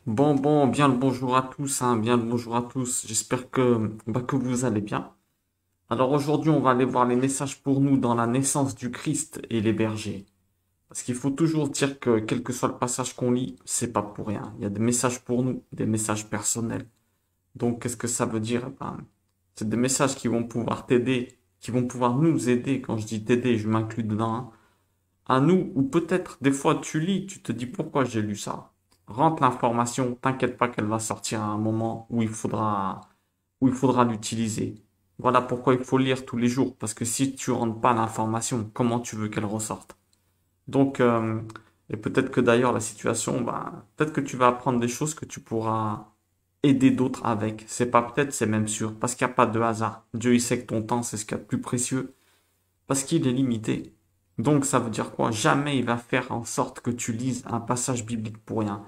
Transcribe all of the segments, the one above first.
Bien le bonjour à tous, hein, bien le bonjour à tous. J'espère que vous allez bien. Alors aujourd'hui, on va aller voir les messages pour nous dans la naissance du Christ et les bergers. Parce qu'il faut toujours dire que quel que soit le passage qu'on lit, c'est pas pour rien. Il y a des messages pour nous, des messages personnels. Donc qu'est-ce que ça veut dire? C'est des messages qui vont pouvoir t'aider, qui vont pouvoir nous aider. Quand je dis t'aider, je m'inclus dedans, hein, à nous, ou peut-être des fois tu lis, tu te dis pourquoi j'ai lu ça. Rentre l'information, t'inquiète pas qu'elle va sortir à un moment où il faudra l'utiliser. Voilà pourquoi il faut lire tous les jours, parce que si tu rentres pas l'information, comment tu veux qu'elle ressorte? Donc, et peut-être que d'ailleurs la situation, peut-être que tu vas apprendre des choses que tu pourras aider d'autres avec. C'est pas peut-être, c'est même sûr, parce qu'il n'y a pas de hasard. Dieu, il sait que ton temps, c'est ce qu'il y a de plus précieux parce qu'il est limité. Donc ça veut dire quoi? Jamais il va faire en sorte que tu lises un passage biblique pour rien.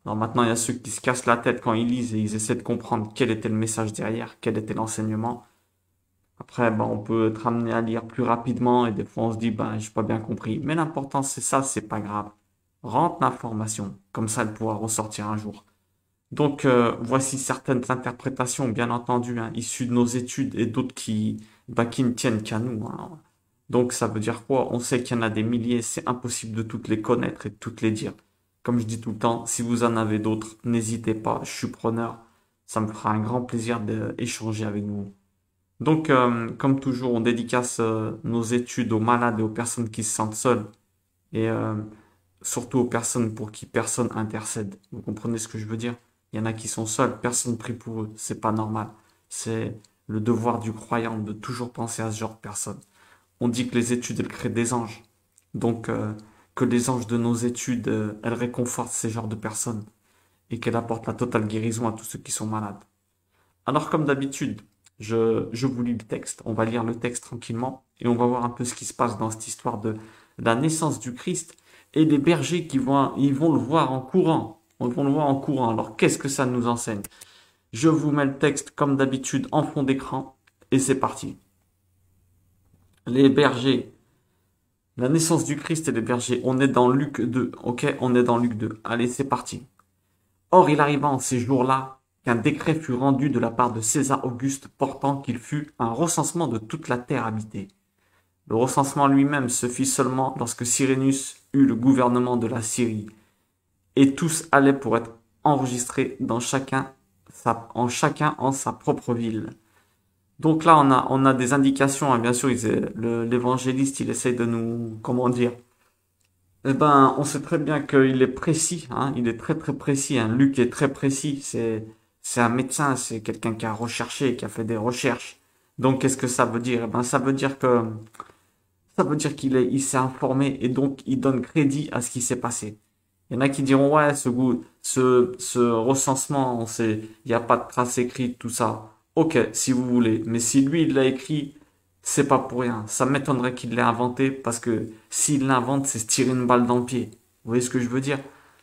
Alors maintenant, il y a ceux qui se cassent la tête quand ils lisent et ils essaient de comprendre quel était le message derrière, quel était l'enseignement. Après, on peut être amené à lire plus rapidement et des fois on se dit, j'ai pas bien compris. Mais l'important c'est ça, c'est pas grave. Rentre l'information, comme ça elle pourra ressortir un jour. Donc voici certaines interprétations, bien entendu, hein, issues de nos études et d'autres qui ne tiennent qu'à nous, hein. Donc ça veut dire quoi? On sait qu'il y en a des milliers, c'est impossible de toutes les connaître et de toutes les dire. Comme je dis tout le temps, si vous en avez d'autres, n'hésitez pas, je suis preneur. Ça me fera un grand plaisir d'échanger avec vous. Donc, comme toujours, on dédicace nos études aux malades et aux personnes qui se sentent seules et surtout aux personnes pour qui personne intercède. Vous comprenez ce que je veux dire? Il y en a qui sont seuls, personne prie pour eux. C'est pas normal. C'est le devoir du croyant de toujours penser à ce genre de personnes. On dit que les études, elles créent des anges. Donc, que les anges de nos études, elles réconfortent ces genres de personnes et qu'elles apportent la totale guérison à tous ceux qui sont malades. Alors, comme d'habitude, je vous lis le texte. On va lire le texte tranquillement et on va voir un peu ce qui se passe dans cette histoire de la naissance du Christ et les bergers ils vont le voir en courant. Ils vont le voir en courant. Alors, qu'est-ce que ça nous enseigne? Je vous mets le texte comme d'habitude en fond d'écran et c'est parti. Les bergers. La naissance du Christ et les bergers. On est dans Luc 2. Ok, on est dans Luc 2. Allez, c'est parti. Or, il arriva en ces jours-là qu'un décret fut rendu de la part de César Auguste portant qu'il fût un recensement de toute la terre habitée. Le recensement lui-même se fit seulement lorsque Cyrénus eut le gouvernement de la Syrie, et tous allaient pour être enregistrés dans chacun en sa propre ville. Donc là, on a des indications, hein, bien sûr, l'évangéliste, il essaye de nous, comment dire, on sait très bien qu'il est précis, hein, il est très très précis, hein. Luc est très précis, c'est un médecin, c'est quelqu'un qui a recherché, qui a fait des recherches. Donc qu'est-ce que ça veut dire? Ça veut dire il s'est informé et donc il donne crédit à ce qui s'est passé. Il y en a qui diront ouais, ce recensement, il n'y a pas de trace écrite, tout ça. Ok, si vous voulez, mais si lui il l'a écrit, c'est pas pour rien. Ça m'étonnerait qu'il l'ait inventé parce que s'il l'invente, c'est se tirer une balle dans le pied. Vous voyez ce que je veux dire?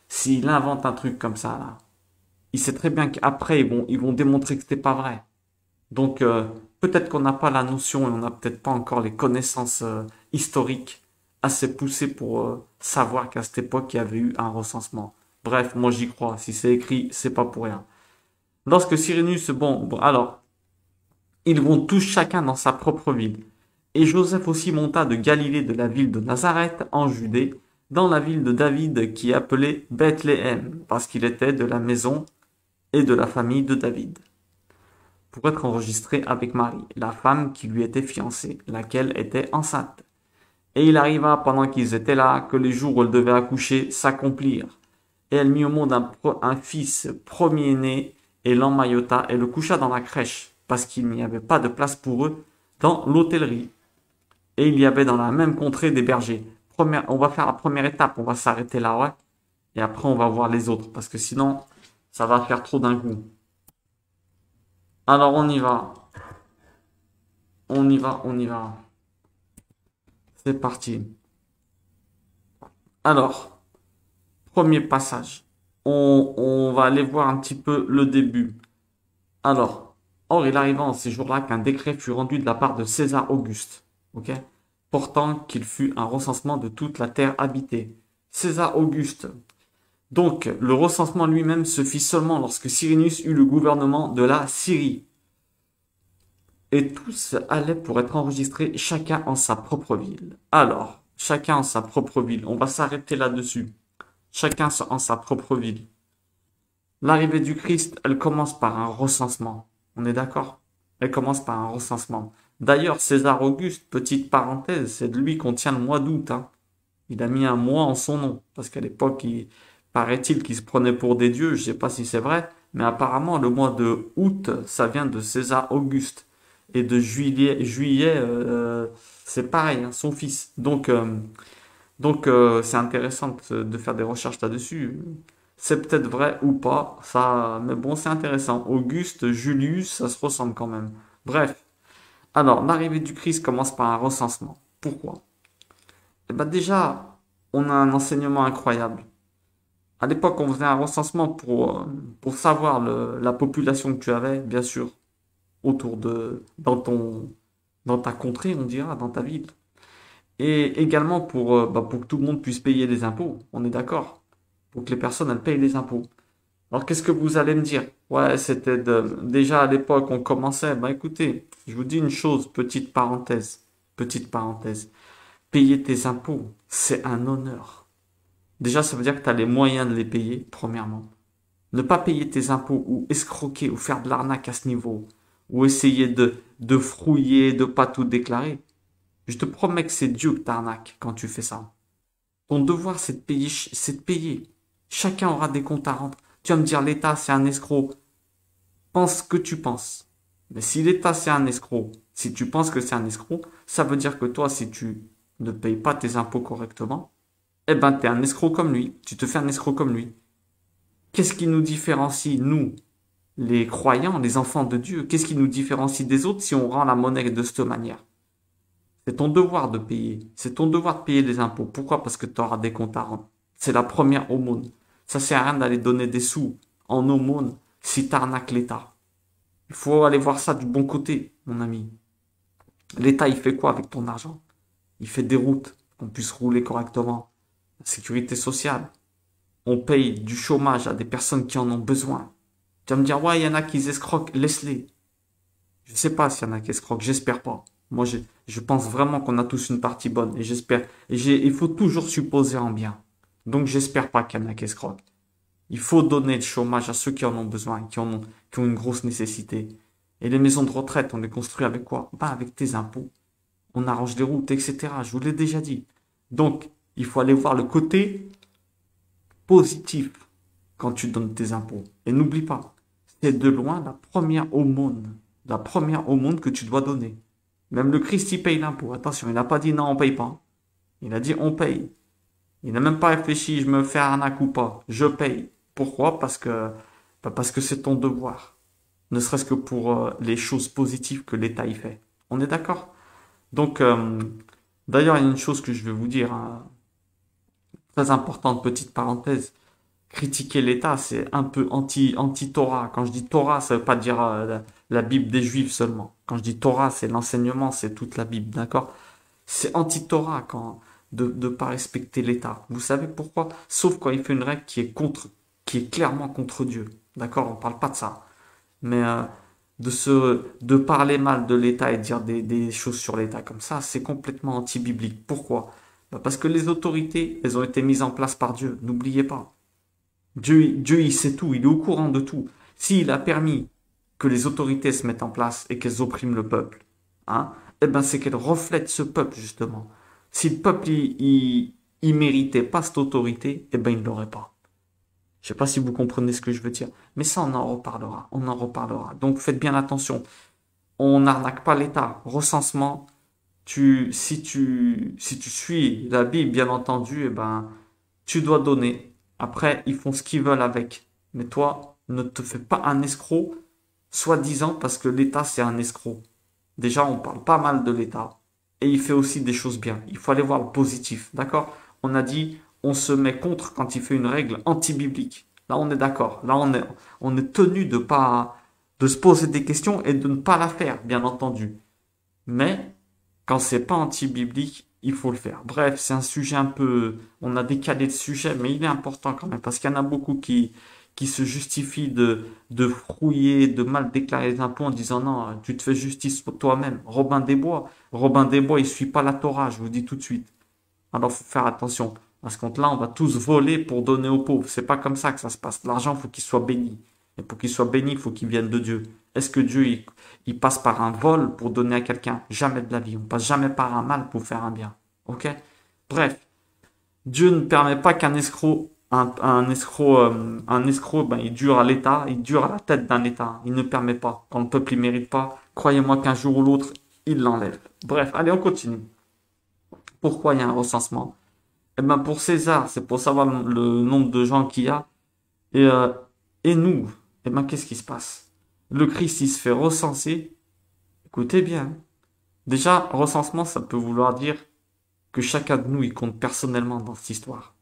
S'il invente un truc comme ça, là, il sait très bien qu'après, ils vont démontrer que c'était pas vrai. Donc, peut-être qu'on n'a pas la notion et on n'a peut-être pas encore les connaissances historiques assez poussées pour savoir qu'à cette époque, il y avait eu un recensement. Bref, moi j'y crois. Si c'est écrit, c'est pas pour rien. Lorsque Cyrénus, alors, ils vont tous chacun dans sa propre ville. Et Joseph aussi monta de Galilée de la ville de Nazareth en Judée, dans la ville de David qui est appelée Bethléem, parce qu'il était de la maison et de la famille de David, pour être enregistré avec Marie, la femme qui lui était fiancée, laquelle était enceinte. Et il arriva pendant qu'ils étaient là que les jours où elle devait accoucher s'accomplirent. Et elle mit au monde un fils premier-né et l'emmaillota et le coucha dans la crèche, parce qu'il n'y avait pas de place pour eux dans l'hôtellerie. Et il y avait dans la même contrée des bergers. On va faire la première étape, on va s'arrêter là, ouais. Et après, on va voir les autres, parce que sinon, ça va faire trop d'un coup. Alors, on y va. On y va, on y va. C'est parti. Alors, premier passage. On va aller voir un petit peu le début. Alors, or il arriva en ces jours-là qu'un décret fut rendu de la part de César Auguste, ok, portant qu'il fût un recensement de toute la terre habitée. César Auguste. Donc, le recensement lui-même se fit seulement lorsque Cyrenius eut le gouvernement de la Syrie. Et tous allaient pour être enregistrés, chacun en sa propre ville. Alors, chacun en sa propre ville. On va s'arrêter là-dessus. Chacun en sa propre ville. L'arrivée du Christ, elle commence par un recensement. On est d'accord? Elle commence par un recensement. D'ailleurs, César Auguste, petite parenthèse, c'est de lui qu'on tient le mois d'août, hein. Il a mis un mois en son nom. Parce qu'à l'époque, il paraît-il qu'il se prenait pour des dieux. Je sais pas si c'est vrai. Mais apparemment, le mois de août, ça vient de César Auguste. Et de juillet, c'est pareil, hein, son fils. Donc, c'est intéressant de faire des recherches là-dessus. C'est peut-être vrai ou pas, ça, mais bon, c'est intéressant. Auguste, Julius, ça se ressemble quand même. Bref. Alors, l'arrivée du Christ commence par un recensement. Pourquoi? Eh ben déjà, on a un enseignement incroyable. À l'époque, on faisait un recensement pour savoir la population que tu avais, bien sûr, autour dans ta contrée, on dira, dans ta ville. Et également pour que tout le monde puisse payer les impôts. On est d'accord? Pour que les personnes, elles payent les impôts. Alors, qu'est-ce que vous allez me dire? Ouais, déjà à l'époque, on commençait. Bah, écoutez, je vous dis une chose, petite parenthèse. Petite parenthèse. Payer tes impôts, c'est un honneur. Déjà, ça veut dire que tu as les moyens de les payer, premièrement. Ne pas payer tes impôts ou escroquer ou faire de l'arnaque à ce niveau, ou essayer de frouiller, de pas tout déclarer. Je te promets que c'est Dieu que t'arnaques quand tu fais ça. Ton devoir, c'est de payer, c'est de payer. Chacun aura des comptes à rendre. Tu vas me dire, l'État, c'est un escroc. Pense ce que tu penses. Mais si l'État, c'est un escroc, si tu penses que c'est un escroc, ça veut dire que toi, si tu ne payes pas tes impôts correctement, eh ben, t'es un escroc comme lui. Tu te fais un escroc comme lui. Qu'est-ce qui nous différencie, nous, les croyants, les enfants de Dieu? Qu'est-ce qui nous différencie des autres si on rend la monnaie de cette manière? C'est ton devoir de payer. C'est ton devoir de payer les impôts. Pourquoi? Parce que tu auras des comptes à rendre. C'est la première aumône. Ça sert à rien d'aller donner des sous en aumône si t'arnaques l'État. Il faut aller voir ça du bon côté, mon ami. L'État, il fait quoi avec ton argent? Il fait des routes, qu'on puisse rouler correctement. La sécurité sociale. On paye du chômage à des personnes qui en ont besoin. Tu vas me dire, ouais, il y en a qui escroquent, laisse-les. Je sais pas s'il y en a qui escroquent, j'espère pas. Moi, je pense vraiment qu'on a tous une partie bonne et j'espère. Il faut toujours supposer en bien. Donc, j'espère pas qu'il y en a qui escroquent. Il faut donner le chômage à ceux qui en ont besoin, qui ont une grosse nécessité. Et les maisons de retraite, on les construit avec quoi? Ben, avec tes impôts. On arrange les routes, etc. Je vous l'ai déjà dit. Donc, il faut aller voir le côté positif quand tu donnes tes impôts. Et n'oublie pas, c'est de loin la première aumône. La première aumône que tu dois donner. Même le Christ, il paye l'impôt. Attention, il n'a pas dit non, on paye pas. Il a dit on paye. Il n'a même pas réfléchi, je me fais arnaque ou pas. Je paye. Pourquoi? Parce que c'est ton devoir. Ne serait-ce que pour les choses positives que l'État y fait. On est d'accord? Donc, d'ailleurs, il y a une chose que je vais vous dire, hein, très importante, petite parenthèse. Critiquer l'État, c'est un peu anti-Torah. Quand je dis Torah, ça veut pas dire la Bible des Juifs seulement. Quand je dis Torah, c'est l'enseignement, c'est toute la Bible, d'accord? C'est anti-Torah de pas respecter l'État. Vous savez pourquoi? Sauf quand il fait une règle qui est clairement contre Dieu. D'accord? On parle pas de ça. Mais de parler mal de l'État et de dire des choses sur l'État comme ça, c'est complètement anti-biblique. Pourquoi? Bah, parce que les autorités, elles ont été mises en place par Dieu. N'oubliez pas. Dieu, il sait tout, il est au courant de tout. S'il a permis que les autorités se mettent en place et qu'elles oppriment le peuple, hein, eh ben c'est qu'elles reflètent ce peuple, justement. Si le peuple, il méritait pas cette autorité, eh ben il ne l'aurait pas. Je sais pas si vous comprenez ce que je veux dire. Mais ça, on en reparlera. On en reparlera. Donc faites bien attention. On n'arnaque pas l'État. Recensement, si tu suis la Bible, bien entendu, eh ben, tu dois donner. Après, ils font ce qu'ils veulent avec. Mais toi, ne te fais pas un escroc, soi-disant parce que l'État, c'est un escroc. Déjà, on parle pas mal de l'État. Et il fait aussi des choses bien. Il faut aller voir le positif. D'accord? On a dit, on se met contre quand il fait une règle anti-biblique. Là, on est d'accord. Là, on est tenu de se poser des questions et de ne pas la faire, bien entendu. Mais, quand c'est pas anti-biblique, il faut le faire. Bref, c'est un sujet un peu... On a décalé le sujet, mais il est important quand même, parce qu'il y en a beaucoup qui se justifient de frouiller, de mal déclarer les impôts en disant non, tu te fais justice pour toi-même. Robin des Bois, il suit pas la Torah, je vous dis tout de suite. Alors, faut faire attention. Parce que là, on va tous voler pour donner aux pauvres. C'est pas comme ça que ça se passe. L'argent, faut qu'il soit béni. Et pour qu'il soit béni, il faut qu'il vienne de Dieu. Est-ce que Dieu, il passe par un vol pour donner à quelqu'un? Jamais de la vie. On passe jamais par un mal pour faire un bien. Ok? Bref. Dieu ne permet pas qu'un escroc, un escroc, ben, il dure à l'État, il dure à la tête d'un État. Il ne permet pas. Quand le peuple, il mérite pas, croyez-moi qu'un jour ou l'autre, il l'enlève. Bref, allez, on continue. Pourquoi il y a un recensement? Eh ben pour César, c'est pour savoir le nombre de gens qu'il y a. Et, euh, et nous, eh ben qu'est-ce qui se passe? Le Christ, il se fait recenser. Écoutez bien. Déjà, recensement, ça peut vouloir dire que chacun de nous, il compte personnellement dans cette histoire.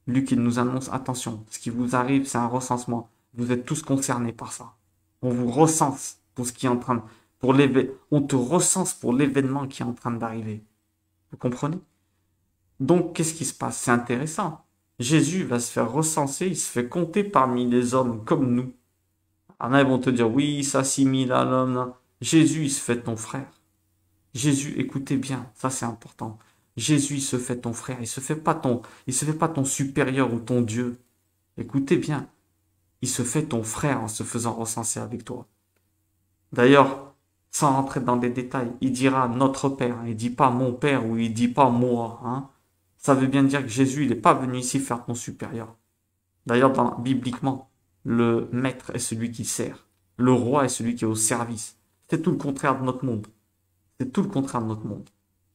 Luc, il nous annonce, attention, ce qui vous arrive, c'est un recensement. Vous êtes tous concernés par ça. On vous recense pour ce qui est en train de... On te recense pour l'événement qui est en train d'arriver. Vous comprenez? Donc, qu'est-ce qui se passe? C'est intéressant. Jésus va se faire recenser, il se fait compter parmi les hommes comme nous. Alors là, ils vont te dire, oui, il s'assimile à l'homme. Là. Jésus, il se fait ton frère. Jésus, écoutez bien, ça c'est important. Jésus, il se fait ton frère, il se fait pas ton supérieur ou ton Dieu. Écoutez bien, il se fait ton frère en se faisant recenser avec toi. D'ailleurs, sans rentrer dans des détails, il dira notre Père, il dit pas mon Père ou il dit pas moi, hein. Ça veut bien dire que Jésus, il n'est pas venu ici faire ton supérieur. D'ailleurs, bibliquement, le maître est celui qui sert. Le roi est celui qui est au service. C'est tout le contraire de notre monde. C'est tout le contraire de notre monde.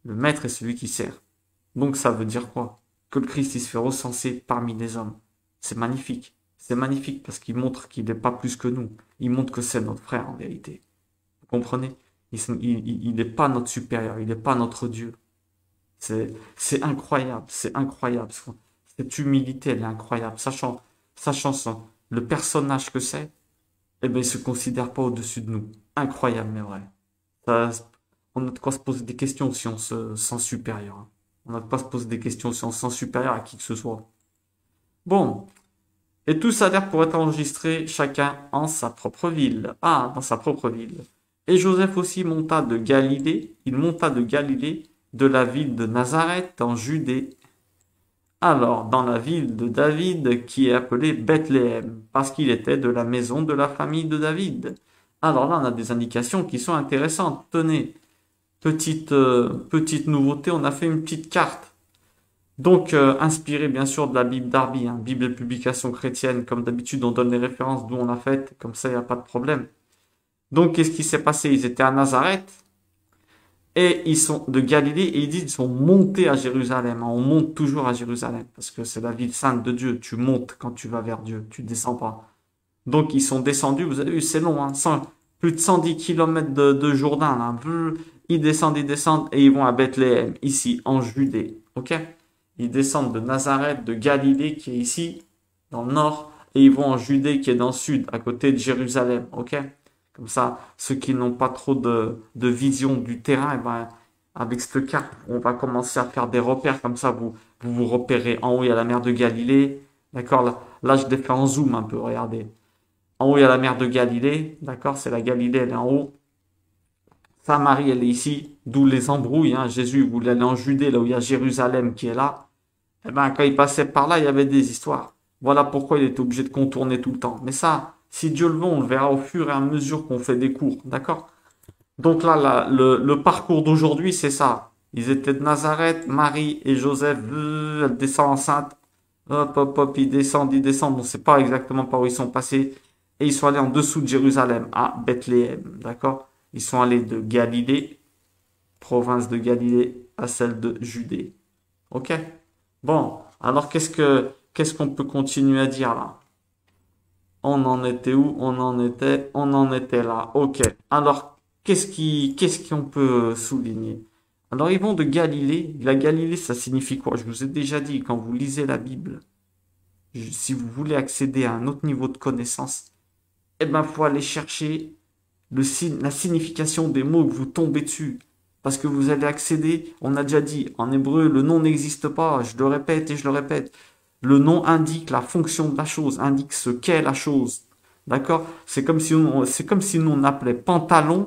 Le maître est celui qui sert. Donc ça veut dire quoi? Que le Christ, il se fait recenser parmi les hommes. C'est magnifique. C'est magnifique parce qu'il montre qu'il n'est pas plus que nous. Il montre que c'est notre frère en vérité. Vous comprenez? Il n'est pas notre supérieur, il n'est pas notre Dieu. C'est incroyable, c'est incroyable. Cette humilité, elle est incroyable. Sachant ça, le personnage que c'est, eh ben, il se considère pas au-dessus de nous. Incroyable, mais vrai. Ça, on a de quoi se poser des questions si on se sent supérieur. Hein. On a de quoi se poser des questions si on se sent supérieur à qui que ce soit. Bon. Et tout s'adhère pour être enregistré chacun en sa propre ville. Ah, dans sa propre ville. Et Joseph aussi monta de Galilée. Il monta de Galilée, de la ville de Nazareth en Judée. Alors, dans la ville de David, qui est appelée Bethléem, parce qu'il était de la maison de la famille de David. Alors là, on a des indications qui sont intéressantes. Tenez, petite nouveauté, on a fait une petite carte. Donc, inspiré bien sûr de la Bible d'Arby, hein, Bible et publication chrétienne. Comme d'habitude, on donne les références d'où on a fait, comme ça, il n'y a pas de problème. Donc, qu'est-ce qui s'est passé? Ils étaient à Nazareth et ils sont de Galilée et ils disent qu'ils sont montés à Jérusalem. On monte toujours à Jérusalem parce que c'est la ville sainte de Dieu. Tu montes quand tu vas vers Dieu, tu descends pas. Donc, ils sont descendus, vous avez vu, c'est long, hein, plus de 110 kilomètres de Jourdain. Là. Ils descendent et ils vont à Bethléem, ici, en Judée. Ok? Ils descendent de Nazareth, de Galilée, qui est ici, dans le nord, et ils vont en Judée, qui est dans le sud, à côté de Jérusalem, ok? Comme ça, ceux qui n'ont pas trop de vision du terrain, eh ben, avec cette carte, on va commencer à faire des repères, comme ça, vous repérez. En haut, il y a la mer de Galilée, d'accord? Là, je l'ai fait en zoom un peu, regardez. En haut, il y a la mer de Galilée, d'accord? C'est la Galilée, elle est en haut. Samarie, elle est ici, d'où les embrouilles, hein. Jésus voulait aller en Judée, là où il y a Jérusalem qui est là. Eh ben, quand il passait par là, il y avait des histoires. Voilà pourquoi il était obligé de contourner tout le temps. Mais ça, si Dieu le veut, on le verra au fur et à mesure qu'on fait des cours. D'accord? Donc là, le parcours d'aujourd'hui, c'est ça. Ils étaient de Nazareth, Marie et Joseph, elle descend enceinte. Hop, hop, hop, ils descendent, ils descendent. On ne sait pas exactement par où ils sont passés. Et ils sont allés en dessous de Jérusalem, à Bethléem. D'accord? Ils sont allés de Galilée, province de Galilée, à celle de Judée. Ok? Bon, alors qu'est-ce qu'on peut continuer à dire là? On en était où? On en était là. Ok. Alors, qu'est-ce qu'on peut souligner? Alors, ils vont de Galilée. La Galilée, ça signifie quoi? Je vous ai déjà dit, quand vous lisez la Bible, si vous voulez accéder à un autre niveau de connaissance, eh ben, faut aller chercher la signification des mots que vous tombez dessus. Parce que vous allez accéder, on a déjà dit, en hébreu, le nom n'existe pas, je le répète et je le répète. Le nom indique la fonction de la chose, indique ce qu'est la chose. D'accord? C'est comme si nous on appelait pantalon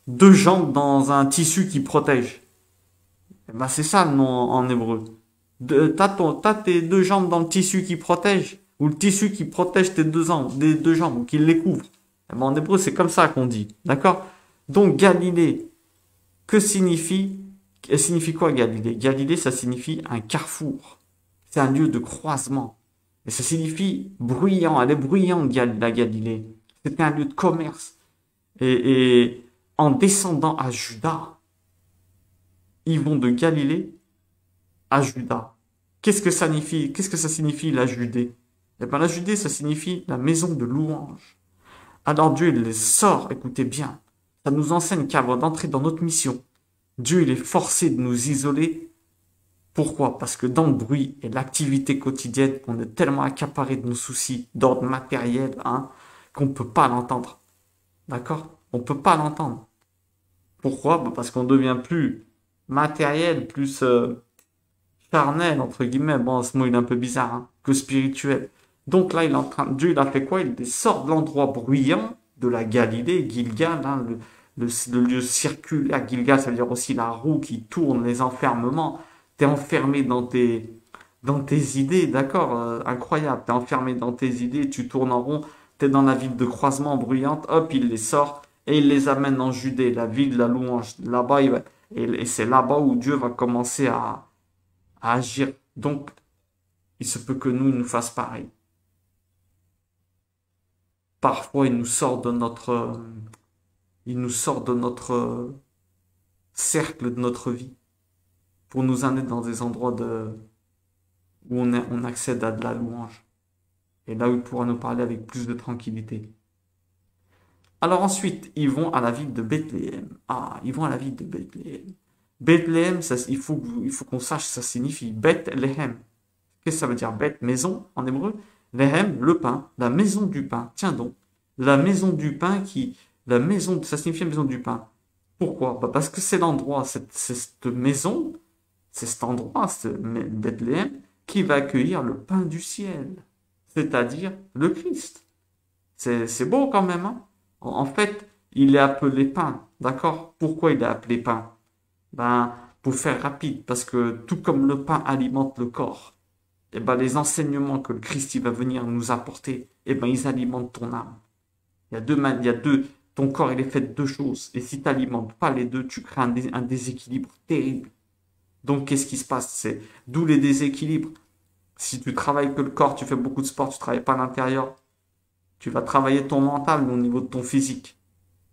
deux jambes dans un tissu qui protège. Eh ben, c'est ça le nom en hébreu. T'as tes deux jambes dans le tissu qui protège, ou le tissu qui protège tes deux jambes, ou qui les couvre. Eh ben, en hébreu, c'est comme ça qu'on dit. D'accord? Donc, Galilée, que signifie quoi Galilée? Galilée, ça signifie un carrefour. C'est un lieu de croisement. Et ça signifie bruyant. Elle est bruyante, la Galilée. C'était un lieu de commerce. Et en descendant à Juda, ils vont de Galilée à Juda. Qu'est-ce que ça signifie la Judée? Eh bien, la Judée, ça signifie la maison de louange. Alors Dieu, il les sort, écoutez bien. Ça nous enseigne qu'avant d'entrer dans notre mission, Dieu, il est forcé de nous isoler. Pourquoi? Parce que dans le bruit et l'activité quotidienne, on est tellement accaparé de nos soucis d'ordre matériel, hein, qu'on ne peut pas l'entendre. D'accord? On ne peut pas l'entendre. Pourquoi? Bah, parce qu'on devient plus matériel, plus charnel, entre guillemets. Bon, ce mot, il est un peu bizarre, hein, que spirituel. Donc là, Dieu, il a fait quoi? Il sort de l'endroit bruyant de la Galilée, Gilgal, hein, le lieu circulaire. Gilgal, ça veut dire aussi la roue qui tourne, les enfermements. T'es enfermé dans tes idées, d'accord? Incroyable. T'es enfermé dans tes idées, tu tournes en rond, t'es dans la ville de croisement bruyante, hop, il les sort et il les amène en Judée, la ville de la louange. Là-bas, et c'est là-bas où Dieu va commencer à agir. Donc, il se peut que nous fasse pareil. Parfois, il nous sort de notre cercle de notre vie pour nous amener dans des endroits où on accède à de la louange. Et là où il pourra nous parler avec plus de tranquillité. Alors ensuite, ils vont à la ville de Bethléem. Ah, ils vont à la ville de Bethléem. Bethléem, il faut qu'on sache, ça signifie Bethléem. Qu'est-ce que ça veut dire? Beth, maison en hébreu. Lehem, le pain, la maison du pain. Tiens donc, la maison du pain ça signifie la maison du pain. Pourquoi? Bah parce que c'est l'endroit, cette maison, c'est cet endroit, Bethléem, qui va accueillir le pain du ciel, c'est-à-dire le Christ. C'est beau quand même, hein? En fait, il est appelé pain, d'accord? Pourquoi il est appelé pain? Ben, pour faire rapide, parce que tout comme le pain alimente le corps, et ben les enseignements que le Christ il va venir nous apporter, et ben ils alimentent ton âme. Il y a deux, ton corps il est fait de deux choses, et si tu n'alimentes pas les deux, tu crées un déséquilibre terrible. Donc qu'est-ce qui se passe? C'est d'où les déséquilibres. Si tu travailles que le corps, tu fais beaucoup de sport, tu travailles pas à l'intérieur, tu vas travailler ton mental au niveau de ton physique.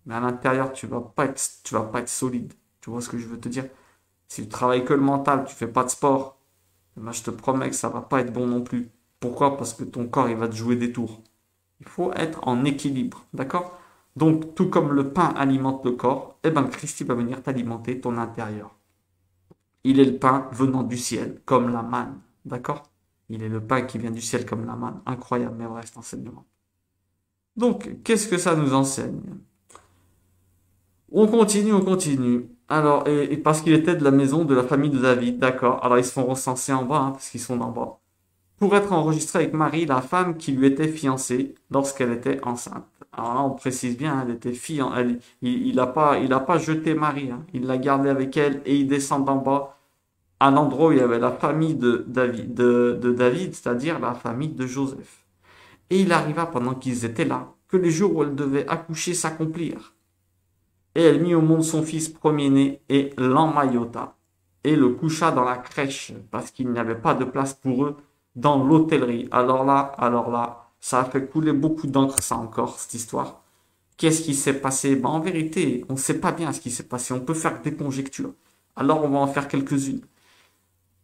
Mais à l'intérieur, tu vas pas être solide. Tu vois ce que je veux te dire? Si tu travailles que le mental, tu fais pas de sport, ben je te promets que ça va pas être bon non plus. Pourquoi? Parce que ton corps, il va te jouer des tours. Il faut être en équilibre, d'accord? Donc, tout comme le pain alimente le corps, eh ben, le Christ, il va venir t'alimenter ton intérieur. Il est le pain venant du ciel, comme la manne, d'accord? Il est le pain qui vient du ciel comme la manne. Incroyable, mais vrai, cet enseignement. Donc, qu'est-ce que ça nous enseigne? On continue, on continue. Alors, et parce qu'il était de la maison de la famille de David, d'accord. Alors, ils se font recenser en bas, hein, parce qu'ils sont en bas. Pour être enregistré avec Marie, la femme qui lui était fiancée lorsqu'elle était enceinte. Alors là, on précise bien, elle était il a pas jeté Marie, hein. Il l'a gardée avec elle et il descend en bas à l'endroit où il y avait la famille de David, c'est-à-dire la famille de Joseph. Et il arriva pendant qu'ils étaient là, que les jours où elle devait accoucher s'accomplirent. Et elle mit au monde son fils premier-né et l'emmaillota, et le coucha dans la crèche, parce qu'il n'y avait pas de place pour eux dans l'hôtellerie. Alors là, ça a fait couler beaucoup d'encre, ça encore, cette histoire. Qu'est-ce qui s'est passé? Ben, en vérité, on ne sait pas bien ce qui s'est passé. On peut faire des conjectures. Alors, on va en faire quelques-unes.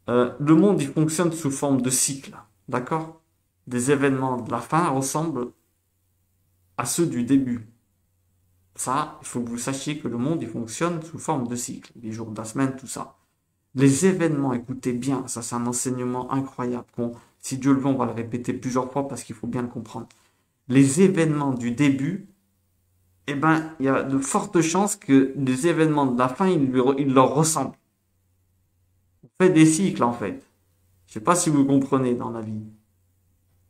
Le monde, il fonctionne sous forme de cycle, d'accord? Des événements de la fin ressemblent à ceux du début. Ça, il faut que vous sachiez que le monde, il fonctionne sous forme de cycle. Les jours de la semaine, tout ça. Les événements, écoutez bien, ça c'est un enseignement incroyable. Si Dieu le veut, on va le répéter plusieurs fois parce qu'il faut bien le comprendre. Les événements du début eh ben, il y a de fortes chances que les événements de la fin, ils leur ressemblent. On fait des cycles, en fait. Je sais pas si vous comprenez dans la vie.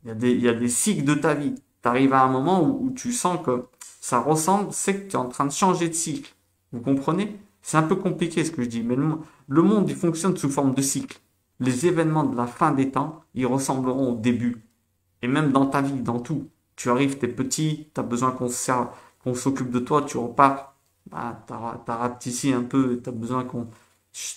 Il y a des cycles de ta vie. Tu arrives à un moment où tu sens que ça ressemble, c'est que tu es en train de changer de cycle. Vous comprenez? C'est un peu compliqué ce que je dis, mais le monde, il fonctionne sous forme de cycle. Les événements de la fin des temps, ils ressembleront au début. Et même dans ta vie, dans tout. Tu arrives, t'es petit, t'as besoin qu'on s'occupe de toi, tu repars. Bah, t'as rapetissé un peu, t'as besoin qu'on,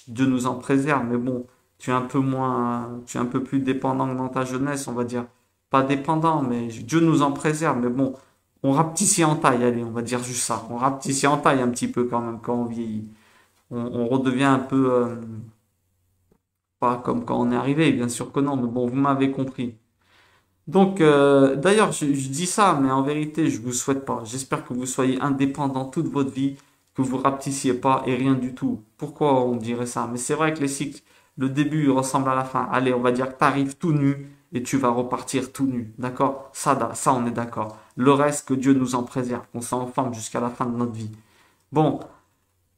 Dieu nous en préserve, mais bon, tu es un peu plus dépendant que dans ta jeunesse, on va dire. Pas dépendant, mais Dieu nous en préserve, mais bon, on rapetissit en taille, allez, on va dire juste ça. On rapetissit en taille un petit peu quand même quand on vieillit. On redevient un peu, pas comme quand on est arrivé, bien sûr que non, mais bon, vous m'avez compris. Donc, d'ailleurs, je dis ça, mais en vérité, je vous souhaite pas. J'espère que vous soyez indépendant toute votre vie, que vous rapetissiez pas et rien du tout. Pourquoi on dirait ça? Mais c'est vrai que les cycles, le début il ressemble à la fin. Allez, on va dire que t'arrives tout nu et tu vas repartir tout nu. D'accord? Ça, on est d'accord. Le reste, que Dieu nous en préserve, qu'on soit en forme jusqu'à la fin de notre vie. Bon,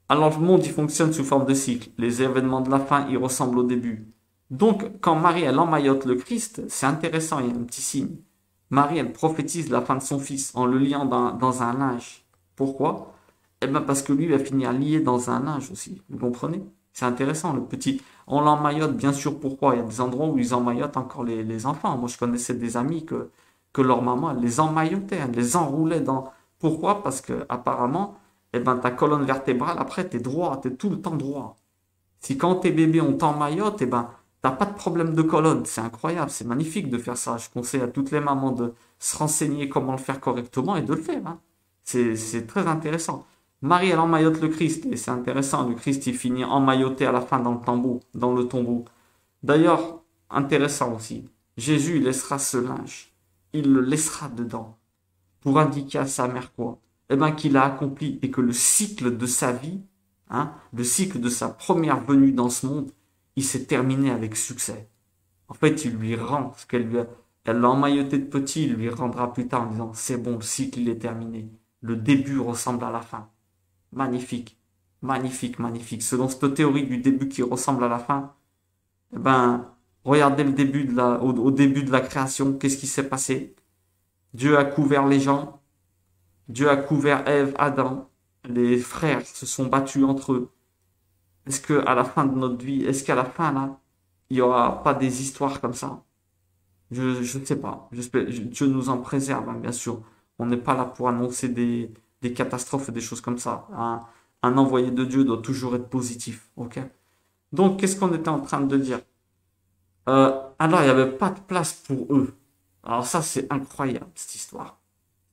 alors le monde, il fonctionne sous forme de cycle. Les événements de la fin, ils ressemblent au début. Donc, quand Marie, elle emmaillote le Christ, c'est intéressant, il y a un petit signe. Marie, elle prophétise la fin de son fils en le liant dans un linge. Pourquoi? Eh bien, parce que lui va finir lié dans un linge aussi. Vous comprenez? C'est intéressant, le petit. On l'emmaillote, bien sûr, pourquoi? Il y a des endroits où ils emmaillotent encore les enfants. Moi, je connaissais des amis que leur maman, elle les emmaillotait, elle les enroulait dans... Pourquoi? Parce que, apparemment, eh ben, ta colonne vertébrale, après, t'es droit, t'es tout le temps droit. Si quand t'es bébé, on t'emmaillote, eh ben, t'as pas de problème de colonne. C'est incroyable, c'est magnifique de faire ça. Je conseille à toutes les mamans de se renseigner comment le faire correctement et de le faire, hein. C'est très intéressant. Marie, elle emmaillote le Christ, et c'est intéressant. Le Christ, il finit emmailloté à la fin dans le tombeau. D'ailleurs, intéressant aussi. Jésus, il laissera ce linge. Il le laissera dedans pour indiquer à sa mère quoi? Eh ben, qu'il a accompli et que le cycle de sa vie, hein, le cycle de sa première venue dans ce monde, il s'est terminé avec succès. En fait, il lui rend ce elle l'a emmailloté de petit, il lui rendra plus tard en disant, c'est bon, le cycle, il est terminé. Le début ressemble à la fin. Magnifique. Magnifique, magnifique. Selon cette théorie du début qui ressemble à la fin, eh ben, regardez le début au début de la création, qu'est-ce qui s'est passé? Dieu a couvert les gens, Dieu a couvert Ève, Adam, les frères se sont battus entre eux. Est-ce que à la fin de notre vie, est-ce qu'à la fin là, il y aura pas des histoires comme ça? Je ne sais pas. Dieu nous en préserve, hein, bien sûr. On n'est pas là pour annoncer des catastrophes et des choses comme ça. Un envoyé de Dieu doit toujours être positif, ok? Donc, qu'est-ce qu'on était en train de dire? Alors, il n'y avait pas de place pour eux. Alors ça, c'est incroyable, cette histoire.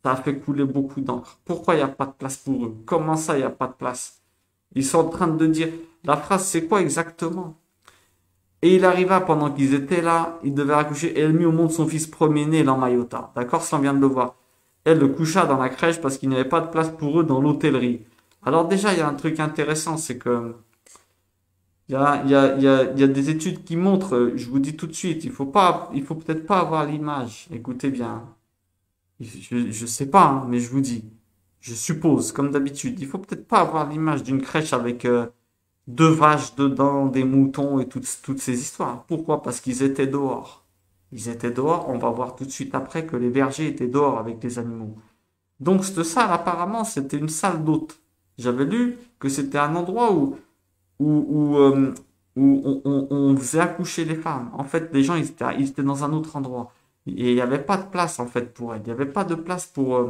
Ça a fait couler beaucoup d'encre. Pourquoi il n'y a pas de place pour eux? Comment ça, il n'y a pas de place? Ils sont en train de dire, la phrase, c'est quoi exactement? Et il arriva pendant qu'ils étaient là, il devait accoucher, et elle mit au monde son fils premier-né, l'emmaillota. D'accord? Ça, on vient de le voir. Elle le coucha dans la crèche parce qu'il n'y avait pas de place pour eux dans l'hôtellerie. Alors déjà, il y a un truc intéressant, c'est que il y a des études qui montrent, je vous dis tout de suite, il faut peut-être pas avoir l'image. Écoutez bien. Je sais pas, hein, mais je vous dis. Je suppose, comme d'habitude, il faut peut-être pas avoir l'image d'une crèche avec deux vaches dedans, des moutons et toutes ces histoires. Pourquoi? Parce qu'ils étaient dehors. Ils étaient dehors, on va voir tout de suite après que les bergers étaient dehors avec les animaux. Donc cette salle, apparemment, c'était une salle d'hôte. J'avais lu que c'était un endroit où, où, euh, on faisait accoucher les femmes. En fait, les gens, ils étaient dans un autre endroit. Et il n'y avait pas de place, en fait, pour elles. Il n'y avait pas de place pour...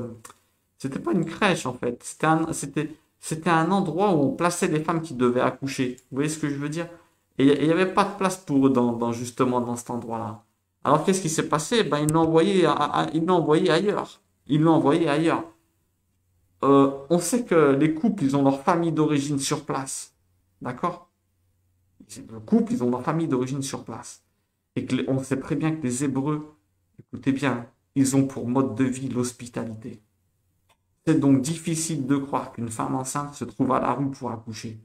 c'était pas une crèche, en fait. C'était un endroit où on plaçait les femmes qui devaient accoucher. Vous voyez ce que je veux dire? Et il n'y avait pas de place pour eux justement dans cet endroit-là. Alors, qu'est-ce qui s'est passé? Ben, ils l'ont envoyé ailleurs. Ils l'ont envoyé ailleurs. On sait que les couples, ils ont leur famille d'origine sur place. D'accord? Le couple, ils ont leur famille d'origine sur place. Et on sait très bien que les Hébreux, écoutez bien, ils ont pour mode de vie l'hospitalité. C'est donc difficile de croire qu'une femme enceinte se trouve à la rue pour accoucher.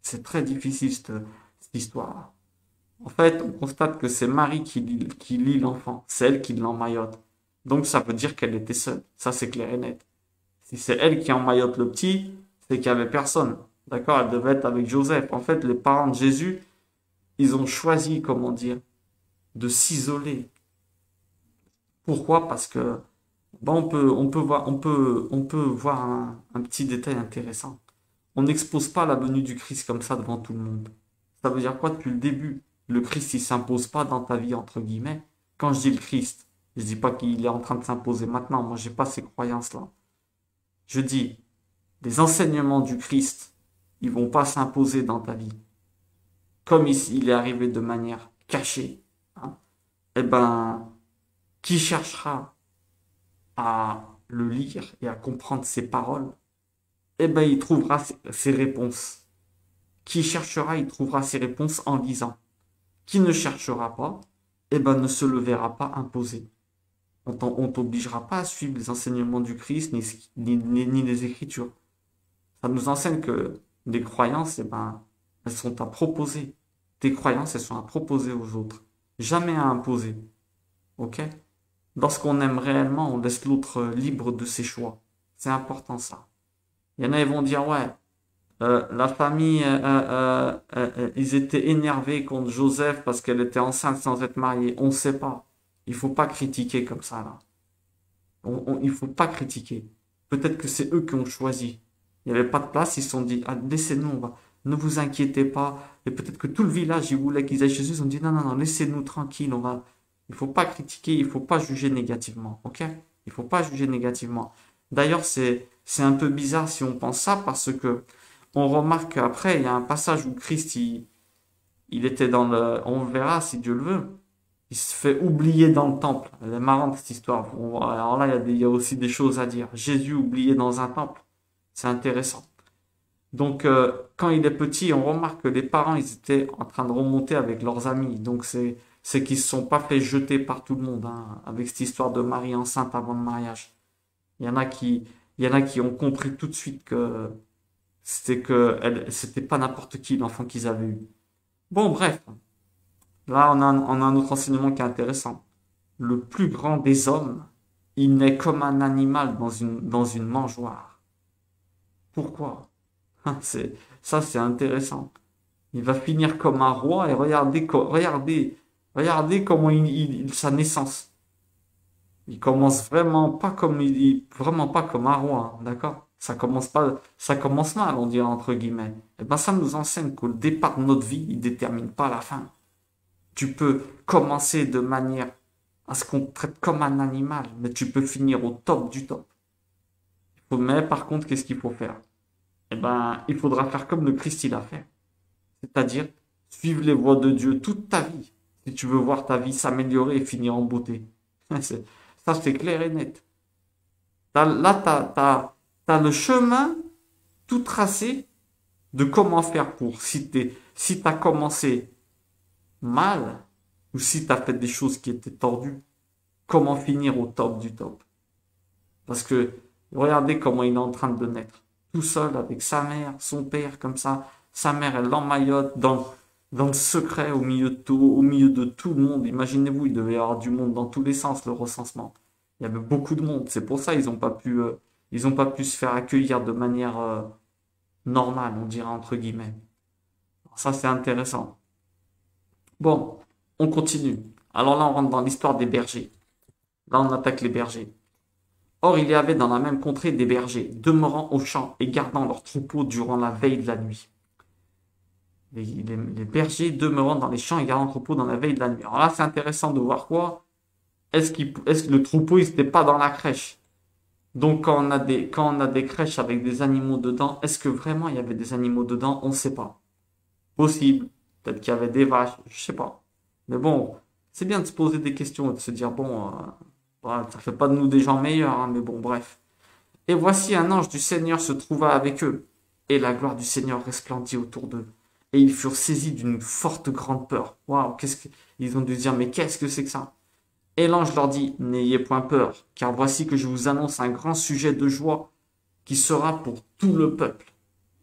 C'est très difficile cette histoire-là. En fait, on constate que c'est Marie qui lit l'enfant. C'est elle qui l'emmaillote. Donc ça veut dire qu'elle était seule. Ça, c'est clair et net. Si c'est elle qui emmaillote le petit, c'est qu'il y avait personne. D'accord? Elle devait être avec Joseph. En fait, les parents de Jésus, ils ont choisi, comment dire, de s'isoler. Pourquoi? Parce que bon, on peut voir un petit détail intéressant. On n'expose pas la venue du Christ comme ça devant tout le monde. Ça veut dire quoi depuis le début? Le Christ, il s'impose pas dans ta vie, entre guillemets. Quand je dis le Christ, je dis pas qu'il est en train de s'imposer maintenant. Moi, j'ai pas ces croyances-là. Je dis, les enseignements du Christ, ils vont pas s'imposer dans ta vie. Comme il est arrivé de manière cachée, hein, eh ben, qui cherchera à le lire et à comprendre ses paroles, eh ben, il trouvera ses réponses. Qui cherchera, il trouvera ses réponses en lisant. Qui ne cherchera pas, eh ben, ne se le verra pas imposer. On t'obligera pas à suivre les enseignements du Christ ni les Écritures. Ça nous enseigne que les croyances, eh ben, elles sont à proposer. Tes croyances, elles sont à proposer aux autres. Jamais à imposer. Ok? Lorsqu'on aime réellement, on laisse l'autre libre de ses choix. C'est important ça. Il y en a, ils vont dire, ouais, la famille, ils étaient énervés contre Joseph parce qu'elle était enceinte sans être mariée. On ne sait pas. Il faut pas critiquer comme ça, là. Il faut pas critiquer. Peut-être que c'est eux qui ont choisi. Il n'y avait pas de place, ils se sont dit, ah, laissez-nous, ne vous inquiétez pas. Et peut-être que tout le village, ils voulaient qu'ils aillent chez eux, ils ont dit, non, non, non, laissez-nous tranquille, il faut pas critiquer, il faut pas juger négativement, ok? Il faut pas juger négativement. D'ailleurs, c'est un peu bizarre si on pense ça parce que on remarque qu'après, il y a un passage où Christ, il était dans le, on le verra si Dieu le veut. Il se fait oublier dans le temple. Elle est marrante cette histoire. Alors là, il y a aussi des choses à dire. Jésus oublié dans un temple. C'est intéressant. Donc, quand il est petit, on remarque que les parents, ils étaient en train de remonter avec leurs amis. Donc, c'est qu'ils se sont pas fait jeter par tout le monde, hein, avec cette histoire de Marie enceinte avant le mariage. Il y en a qui, il y en a qui ont compris tout de suite c'était pas n'importe qui l'enfant qu'ils avaient eu. Bon, bref. Là, on a un autre enseignement qui est intéressant. Le plus grand des hommes, il naît comme un animal dans une mangeoire. Pourquoi? Ça, c'est intéressant. Il va finir comme un roi et regardez comment sa naissance. Il commence vraiment pas comme un roi, hein, d'accord? Ça commence mal, on dirait entre guillemets. Et ben, ça nous enseigne que le départ de notre vie, il détermine pas la fin. Tu peux commencer de manière à ce qu'on te traite comme un animal, mais tu peux finir au top du top. Mais par contre, qu'est-ce qu'il faut faire? Eh ben, il faudra faire comme le Christ il a fait. C'est-à-dire, suivre les voies de Dieu toute ta vie. Si tu veux voir ta vie s'améliorer et finir en beauté. Ça, c'est clair et net. T'as le chemin tout tracé de comment faire pour. Si t'as commencé mal, ou si t'as fait des choses qui étaient tordues, comment finir au top du top. Parce que, regardez comment il est en train de naître. Tout seul, avec sa mère, son père, comme ça. Sa mère, elle l'emmaillote dans le secret, au milieu de tout le monde. Imaginez-vous, il devait y avoir du monde dans tous les sens, le recensement. Il y avait beaucoup de monde. C'est pour ça ils ont pas pu se faire accueillir de manière normale, on dirait entre guillemets. Alors ça, c'est intéressant. Bon, on continue. Alors là, on rentre dans l'histoire des bergers. Là, on attaque les bergers. Or, il y avait dans la même contrée des bergers, demeurant aux champs et gardant leurs troupeaux durant la veille de la nuit. Les bergers demeurant dans les champs et gardant leurs troupeaux dans la veille de la nuit. Alors là, c'est intéressant de voir quoi? Est-ce que le troupeau, il n'était pas dans la crèche? Donc, quand on a des crèches avec des animaux dedans, est-ce que vraiment il y avait des animaux dedans? On ne sait pas. Possible. Peut-être qu'il y avait des vaches, je sais pas. Mais bon, c'est bien de se poser des questions et de se dire, bon, voilà, ça fait pas de nous des gens meilleurs, hein, mais bon, bref. Et voici un ange du Seigneur se trouva avec eux, et la gloire du Seigneur resplendit autour d'eux. Et ils furent saisis d'une forte grande peur. Waouh, ils ont dû se dire, mais qu'est-ce que c'est que ça? Et l'ange leur dit, n'ayez point peur, car voici que je vous annonce un grand sujet de joie qui sera pour tout le peuple.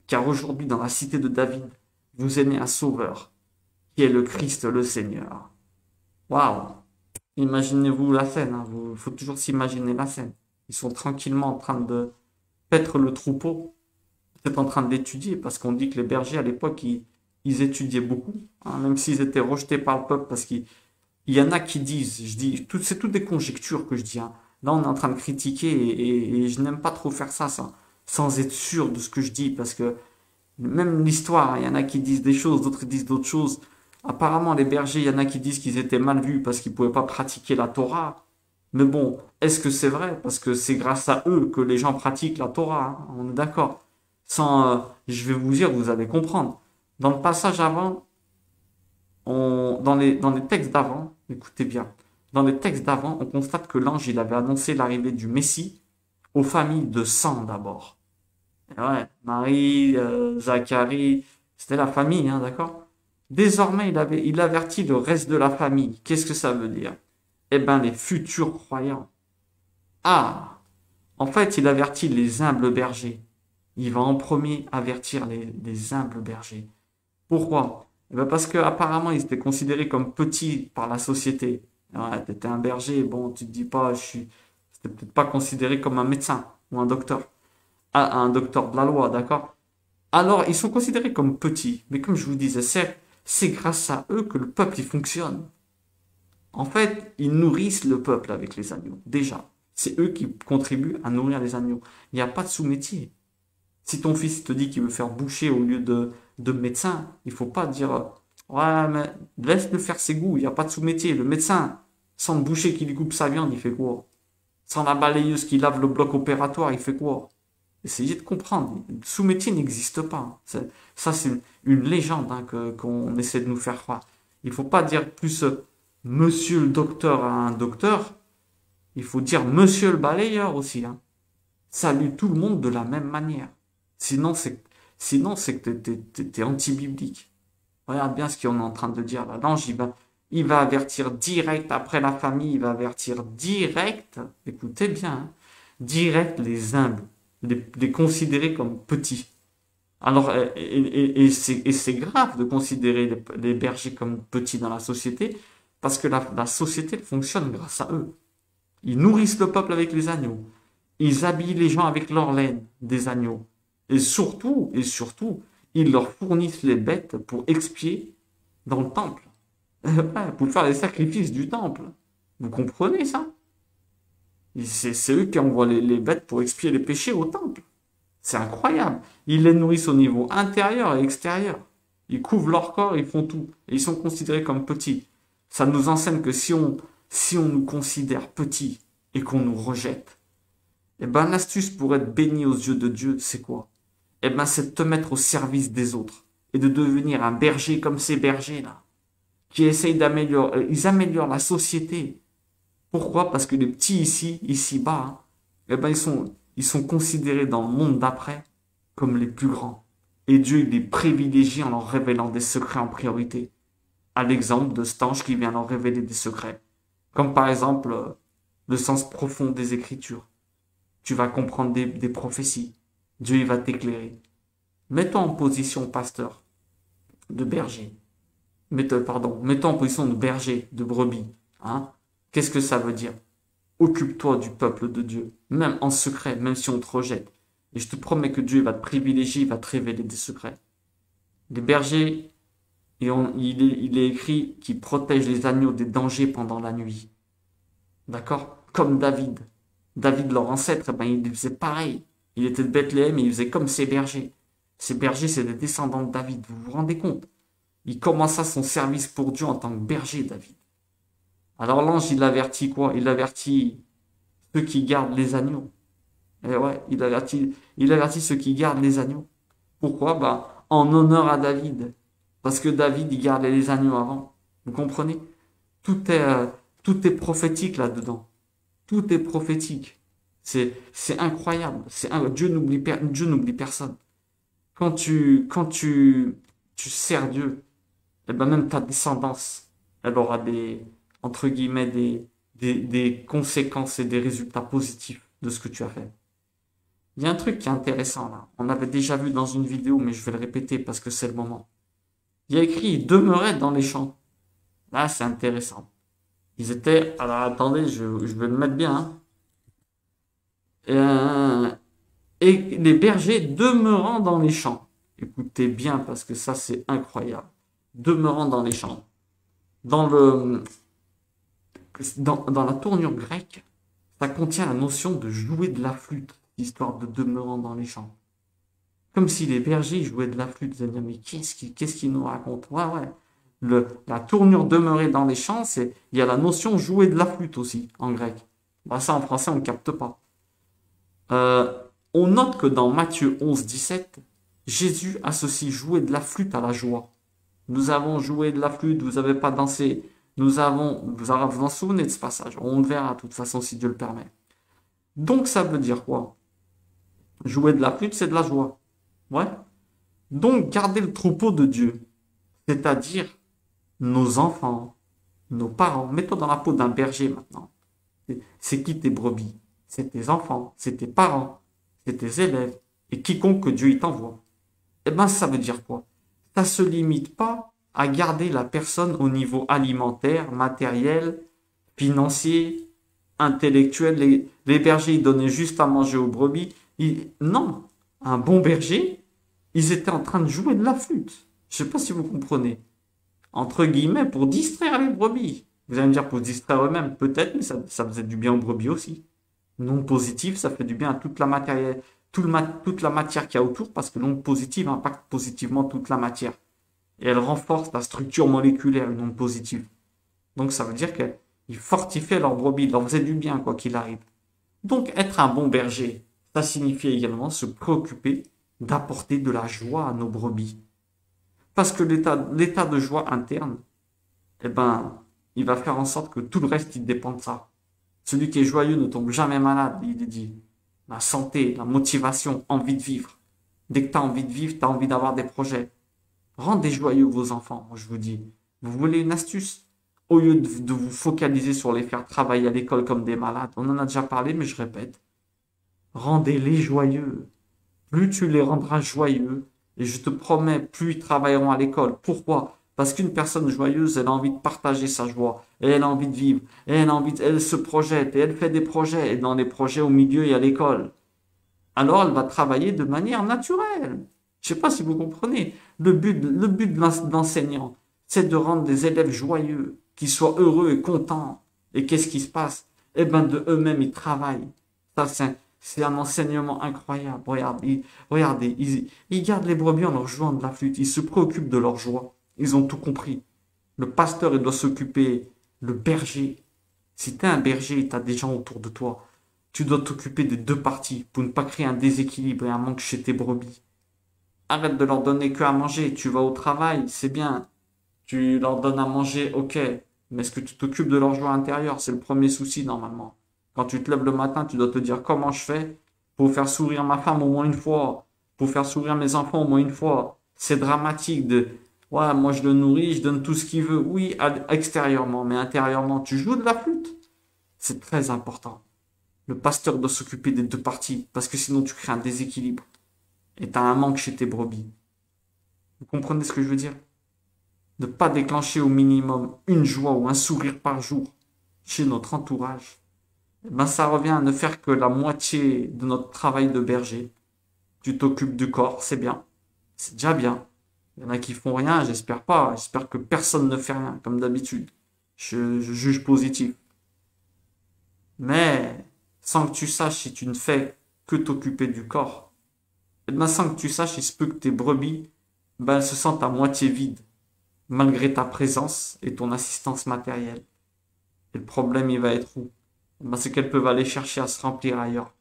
Car aujourd'hui, dans la cité de David, vous est né un sauveur, qui est le Christ le Seigneur. Waouh! Imaginez-vous la scène, il faut toujours s'imaginer la scène. Ils sont tranquillement en train paître le troupeau. Vous êtes en train d'étudier parce qu'on dit que les bergers à l'époque, ils étudiaient beaucoup, hein, même s'ils étaient rejetés par le peuple parce qu'il y en a qui disent, je dis, c'est toutes des conjectures que je dis, hein. Là, on est en train de critiquer et je n'aime pas trop faire ça, sans être sûr de ce que je dis parce que même l'histoire, il y en a qui disent des choses, d'autres disent d'autres choses. Apparemment, les bergers, il y en a qui disent qu'ils étaient mal vus parce qu'ils pouvaient pas pratiquer la Torah. Mais bon, est-ce que c'est vrai? Parce que c'est grâce à eux que les gens pratiquent la Torah, hein, on est d'accord. Je vais vous dire, vous allez comprendre. Dans le passage avant, dans les textes d'avant, écoutez bien, dans les textes d'avant, on constate que l'ange, il avait annoncé l'arrivée du Messie aux familles de sang d'abord. Et ouais, Marie, Zacharie, c'était la famille, hein, d'accord? Désormais, il avertit le reste de la famille. Qu'est-ce que ça veut dire? Eh ben, les futurs croyants. Ah! En fait, il avertit les humbles bergers. Il va en premier avertir les humbles bergers. Pourquoi? Eh ben parce que apparemment ils étaient considérés comme petits par la société. Ouais, t'étais un berger, bon, tu te dis pas, c'était peut-être pas considéré comme un médecin ou un docteur. Ah, un docteur de la loi, d'accord? Alors, ils sont considérés comme petits. Mais comme je vous disais, c'est grâce à eux que le peuple, il fonctionne. En fait, ils nourrissent le peuple avec les agneaux. Déjà. C'est eux qui contribuent à nourrir les agneaux. Il n'y a pas de sous-métier. Si ton fils te dit qu'il veut faire boucher au lieu de médecin, il faut pas dire ouais, mais laisse-le faire ses goûts, il n'y a pas de sous-métier. Le médecin, sans le boucher qui lui coupe sa viande, il fait quoi? Sans la balayeuse qui lave le bloc opératoire, il fait quoi? Essayez de comprendre. Le sous-métier n'existe pas. Ça, c'est une légende, hein, qu'on essaie de nous faire croire. Il faut pas dire plus monsieur le docteur à un docteur, il faut dire monsieur le balayeur aussi, hein. Salue tout le monde de la même manière. Sinon, c'est que t'es anti-biblique. Regarde bien ce qu'on est en train de dire là. L'ange, il va avertir direct après la famille, il va avertir direct, écoutez bien, hein, direct les humbles, les considérer comme petits. Alors, et c'est grave de considérer les bergers comme petits dans la société, parce que la société fonctionne grâce à eux. Ils nourrissent le peuple avec les agneaux. Ils habillent les gens avec leur laine des agneaux. Et surtout, ils leur fournissent les bêtes pour expier dans le temple. Ouais, pour faire les sacrifices du temple. Vous comprenez ça? C'est eux qui envoient les bêtes pour expier les péchés au temple. C'est incroyable. Ils les nourrissent au niveau intérieur et extérieur. Ils couvrent leur corps, ils font tout. Et ils sont considérés comme petits. Ça nous enseigne que si on nous considère petits et qu'on nous rejette, eh ben, l'astuce pour être béni aux yeux de Dieu, c'est quoi? Eh ben, c'est de te mettre au service des autres et de devenir un berger comme ces bergers-là, qui essayent d'améliorer, ils améliorent la société. Pourquoi? Parce que les petits ici-bas, hein, eh ben, ils sont considérés dans le monde d'après comme les plus grands. Et Dieu, il les privilégie en leur révélant des secrets en priorité. À l'exemple de cet ange qui vient leur révéler des secrets. Comme par exemple, le sens profond des Écritures. Tu vas comprendre des prophéties. Dieu, il va t'éclairer. Mets-toi en position, pasteur, de berger. Mets-toi en position de berger, de brebis. Hein? Qu'est-ce que ça veut dire? Occupe-toi du peuple de Dieu, même en secret, même si on te rejette. Et je te promets que Dieu va te privilégier, il va te révéler des secrets. Les bergers, il est écrit qu'ils protègent les agneaux des dangers pendant la nuit. D'accord? Comme David. David, leur ancêtre, eh ben, il faisait pareil. Il était de Bethléem et il faisait comme ses bergers. Ces bergers, c'est des descendants de David. Vous vous rendez compte? Il commença son service pour Dieu en tant que berger, David. Alors l'ange, il avertit quoi? Il avertit ceux qui gardent les agneaux. Et ouais, il avertit ceux qui gardent les agneaux. Pourquoi? Bah, en honneur à David. Parce que David, il gardait les agneaux avant. Vous comprenez? Tout est prophétique là-dedans. Tout est prophétique. C'est incroyable. Dieu n'oublie personne. Quand tu sers Dieu, eh ben même ta descendance, elle aura entre guillemets, des conséquences et des résultats positifs de ce que tu as fait. Il y a un truc qui est intéressant là. On avait déjà vu dans une vidéo, mais je vais le répéter parce que c'est le moment. Il y a écrit, ils demeuraient dans les champs. Là, c'est intéressant. Ils étaient, alors attendez, je vais le mettre bien, hein. et les bergers demeurant dans les champs. Écoutez bien parce que ça c'est incroyable. Demeurant dans les champs. Dans dans la tournure grecque, ça contient la notion de jouer de la flûte, histoire de demeurant dans les champs. Comme si les bergers jouaient de la flûte. Vous allez dire, mais qu'est-ce qu'il nous raconte? Ouais, ouais. La tournure demeurer dans les champs, il y a la notion jouer de la flûte aussi, en grec. Bah, ça, en français, on ne capte pas. Euh, on note que dans Matthieu 11, 17, Jésus associe jouer de la flûte à la joie. Nous avons joué de la flûte, vous n'avez pas dansé. Vous vous en souvenez de ce passage. On le verra, de toute façon, si Dieu le permet. Donc, ça veut dire quoi? Jouer de la flûte, c'est de la joie. Ouais. Donc, garder le troupeau de Dieu, c'est-à-dire nos enfants, nos parents. Mets-toi dans la peau d'un berger maintenant. C'est qui tes brebis? C'est tes enfants, c'est tes parents, c'est tes élèves et quiconque que Dieu y t'envoie. Eh bien, ça veut dire quoi? Ça se limite pas à garder la personne au niveau alimentaire, matériel, financier, intellectuel. Les bergers, ils donnaient juste à manger aux brebis. Non, un bon berger, ils étaient en train de jouer de la flûte. Je sais pas si vous comprenez. Entre guillemets, pour distraire les brebis. Vous allez me dire pour distraire eux-mêmes, peut-être, mais ça faisait du bien aux brebis aussi. Non positif, ça fait du bien à toute la matière, toute la matière qu'il y a autour, parce que l'onde positive impacte positivement toute la matière. Et elle renforce la structure moléculaire, une onde positive. Donc ça veut dire qu'ils fortifiaient leurs brebis, ils leur faisaient du bien, quoi qu'il arrive. Donc être un bon berger, ça signifie également se préoccuper d'apporter de la joie à nos brebis. Parce que l'état de joie interne, eh ben, il va faire en sorte que tout le reste, il dépend de ça. Celui qui est joyeux ne tombe jamais malade, il est dit. La santé, la motivation, envie de vivre. Dès que tu as envie de vivre, tu as envie d'avoir des projets. Rendez joyeux vos enfants, moi je vous dis. Vous voulez une astuce? Au lieu de vous focaliser sur les faire travailler à l'école comme des malades, on en a déjà parlé, mais je répète. Rendez-les joyeux. Plus tu les rendras joyeux, et je te promets, plus ils travailleront à l'école. Pourquoi? Parce qu'une personne joyeuse, elle a envie de partager sa joie, et elle a envie de vivre, et elle se projette, et elle fait des projets, et dans les projets au milieu, il y a l'école. Alors elle va travailler de manière naturelle. Je ne sais pas si vous comprenez. Le but de l'enseignant, c'est de rendre des élèves joyeux, qui soient heureux et contents. Et qu'est-ce qui se passe? Eh ben, de eux-mêmes, ils travaillent. Ça, c'est un enseignement incroyable. Regardez, ils gardent les brebis en leur jouant de la flûte. Ils se préoccupent de leur joie. Ils ont tout compris. Le pasteur, il doit s'occuper. Le berger. Si tu es un berger et tu as des gens autour de toi, tu dois t'occuper des deux parties pour ne pas créer un déséquilibre et un manque chez tes brebis. Arrête de leur donner que à manger. Tu vas au travail, c'est bien. Tu leur donnes à manger, ok. Mais est-ce que tu t'occupes de leur joie intérieure? C'est le premier souci normalement. Quand tu te lèves le matin, tu dois te dire comment je fais pour faire sourire ma femme au moins une fois, pour faire sourire mes enfants au moins une fois. C'est dramatique de, ouais, moi je le nourris, je donne tout ce qu'il veut. Oui, extérieurement, mais intérieurement, tu joues de la flûte. C'est très important. Le pasteur doit s'occuper des deux parties parce que sinon tu crées un déséquilibre et tu as un manque chez tes brebis. Vous comprenez ce que je veux dire? Ne pas déclencher au minimum une joie ou un sourire par jour chez notre entourage. Eh ben, ça revient à ne faire que la moitié de notre travail de berger. Tu t'occupes du corps, c'est bien. C'est déjà bien. Il y en a qui font rien, j'espère pas. J'espère que personne ne fait rien, comme d'habitude. Je juge positif. Mais, sans que tu saches si tu ne fais que t'occuper du corps, eh ben, sans que tu saches, il se peut que tes brebis, ben, elles se sentent à moitié vides, malgré ta présence et ton assistance matérielle. Et le problème, il va être où? Ben, c'est qu'elles peuvent aller chercher à se remplir ailleurs.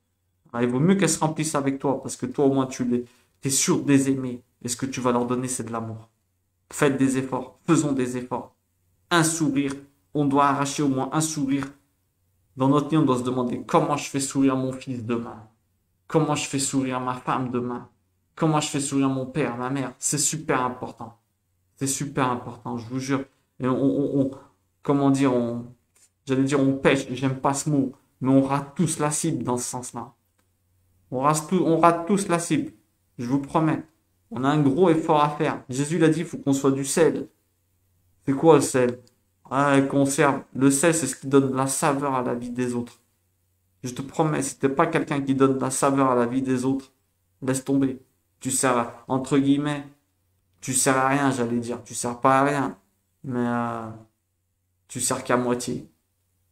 Alors, il vaut mieux qu'elles se remplissent avec toi, parce que toi, au moins, t'es sûr de les aimer. Et ce que tu vas leur donner, c'est de l'amour. Faites des efforts. Faisons des efforts. Un sourire. On doit arracher au moins un sourire. Dans notre vie, on doit se demander comment je fais sourire mon fils demain. Comment je fais sourire ma femme demain. Comment je fais sourire mon père, ma mère. C'est super important. C'est super important, je vous jure. Et comment dire, j'allais dire on pêche, j'aime pas ce mot, mais on rate tous la cible dans ce sens-là. On rate tous la cible. Je vous promets. On a un gros effort à faire. Jésus l'a dit, il faut qu'on soit du sel. C'est quoi le sel? Ah, conserve. Le sel, c'est ce qui donne la saveur à la vie des autres. Je te promets, si t'es pas quelqu'un qui donne de la saveur à la vie des autres, laisse tomber. Tu sers, entre guillemets, tu sers à rien, j'allais dire. Tu sers pas à rien. Mais tu sers qu'à moitié.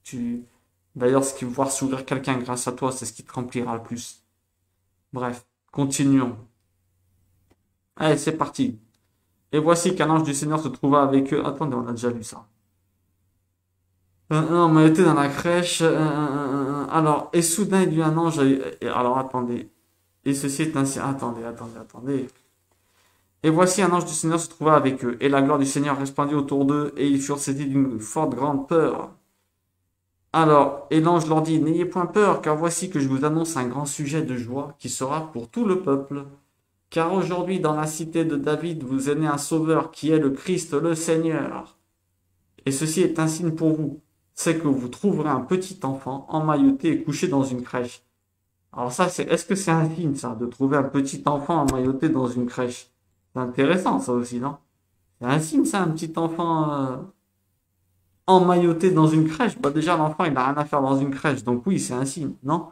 Tu... D'ailleurs, ce qui voir sourire quelqu'un grâce à toi, c'est ce qui te remplira le plus. Bref, continuons. Allez, c'est parti. Et voici qu'un ange du Seigneur se trouva avec eux. Attendez, on a déjà lu ça. On m'a été dans la crèche. Alors, et soudain, il y eut un ange. Alors, attendez. Et ceci est ainsi. Attendez. Et voici un ange du Seigneur se trouva avec eux. Et la gloire du Seigneur resplendit autour d'eux. Et ils furent saisis d'une forte grande peur. Alors, et l'ange leur dit, n'ayez point peur, car voici que je vous annonce un grand sujet de joie qui sera pour tout le peuple. Car aujourd'hui, dans la cité de David, vous est né un sauveur qui est le Christ, le Seigneur. Et ceci est un signe pour vous, c'est que vous trouverez un petit enfant emmailloté et couché dans une crèche. Alors ça, est-ce que c'est un signe, ça, de trouver un petit enfant emmailloté dans une crèche? C'est intéressant, ça aussi, non? C'est un signe, ça, un petit enfant emmailloté dans une crèche. Bah déjà, l'enfant, il n'a rien à faire dans une crèche, donc oui, c'est un signe, non?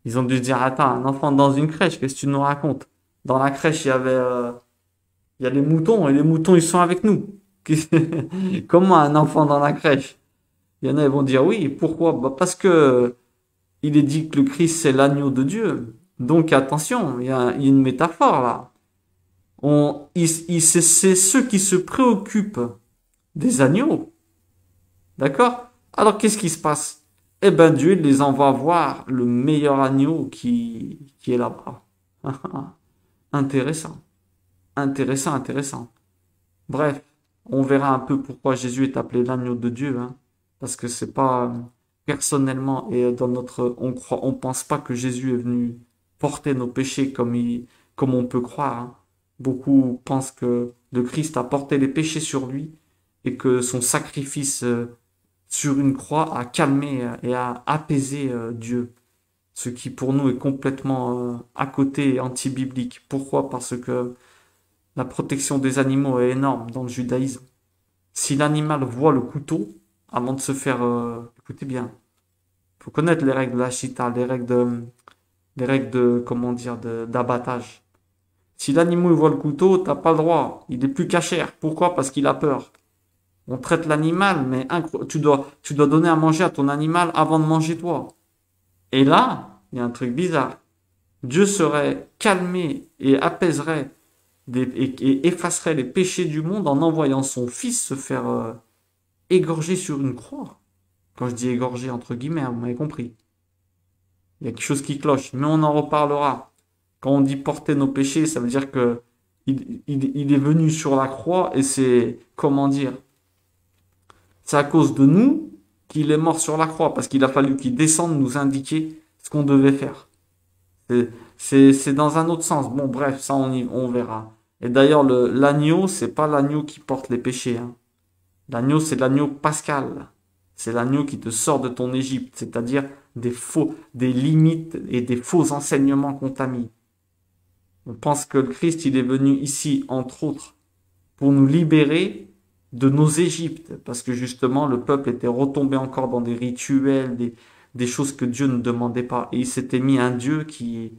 Ils ont dû se dire, attends, un enfant dans une crèche, qu'est-ce que tu nous racontes? Dans la crèche, il y a les moutons, et les moutons, ils sont avec nous. Comment un enfant dans la crèche? Il y en a, ils vont dire oui. Pourquoi? Bah parce que il est dit que le Christ, c'est l'agneau de Dieu. Donc attention, il y a une métaphore là. C'est ceux qui se préoccupent des agneaux. D'accord? Alors qu'est-ce qui se passe? Eh ben Dieu il les envoie voir le meilleur agneau qui est là-bas. Intéressant. Intéressant. Bref, on verra un peu pourquoi Jésus est appelé l'agneau de Dieu, hein. Parce que c'est pas personnellement et dans notre, on pense pas que Jésus est venu porter nos péchés comme on peut croire, hein. Beaucoup pensent que le Christ a porté les péchés sur lui et que son sacrifice sur une croix a calmé et a apaisé Dieu. Ce qui pour nous est complètement à côté et anti-biblique. Pourquoi? Parce que la protection des animaux est énorme dans le judaïsme. Si l'animal voit le couteau, avant de se faire... écoutez bien, il faut connaître les règles de la chita, comment dire, d'abattage. Si l'animal voit le couteau, t'as pas le droit. Il est plus cachère. Pourquoi? Parce qu'il a peur. On traite l'animal, mais tu dois donner à manger à ton animal avant de manger toi. Et là, il y a un truc bizarre. Dieu serait calmé et apaiserait et effacerait les péchés du monde en envoyant son fils se faire égorger sur une croix. Quand je dis égorger entre guillemets, hein, vous m'avez compris. Il y a quelque chose qui cloche, mais on en reparlera. Quand on dit porter nos péchés, ça veut dire que il est venu sur la croix et c'est, comment dire, c'est à cause de nous qu'il est mort sur la croix, parce qu'il a fallu qu'il descende nous indiquer ce qu'on devait faire. C'est dans un autre sens. Bon, bref, ça on verra. Et d'ailleurs, l'agneau, c'est pas l'agneau qui porte les péchés, hein. L'agneau, c'est l'agneau pascal. C'est l'agneau qui te sort de ton Égypte, c'est-à-dire des limites et des faux enseignements qu'on t'a mis. On pense que le Christ, il est venu ici, entre autres, pour nous libérer de nos Égyptes, parce que justement, le peuple était retombé encore dans des rituels, des choses que Dieu ne demandait pas. Et il s'était mis un Dieu il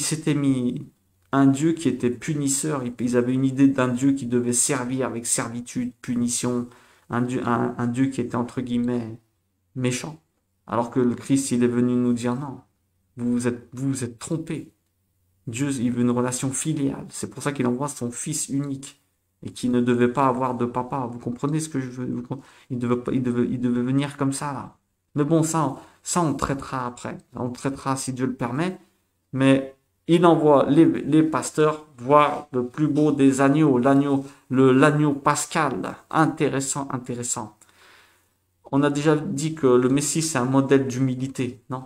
s'était mis un Dieu qui était punisseur. Ils avaient une idée d'un Dieu qui devait servir avec servitude, punition, un Dieu qui était entre guillemets méchant. Alors que le Christ, il est venu nous dire non, vous êtes trompés. Dieu, il veut une relation filiale. C'est pour ça qu'il envoie son fils unique et qui ne devait pas avoir de papa. Vous comprenez ce que je veux? Il devait venir comme ça, là. Mais bon, ça, on traitera après. On traitera si Dieu le permet. Mais il envoie les pasteurs voir le plus beau des agneaux, l'agneau pascal. Intéressant. On a déjà dit que le Messie, c'est un modèle d'humilité, non?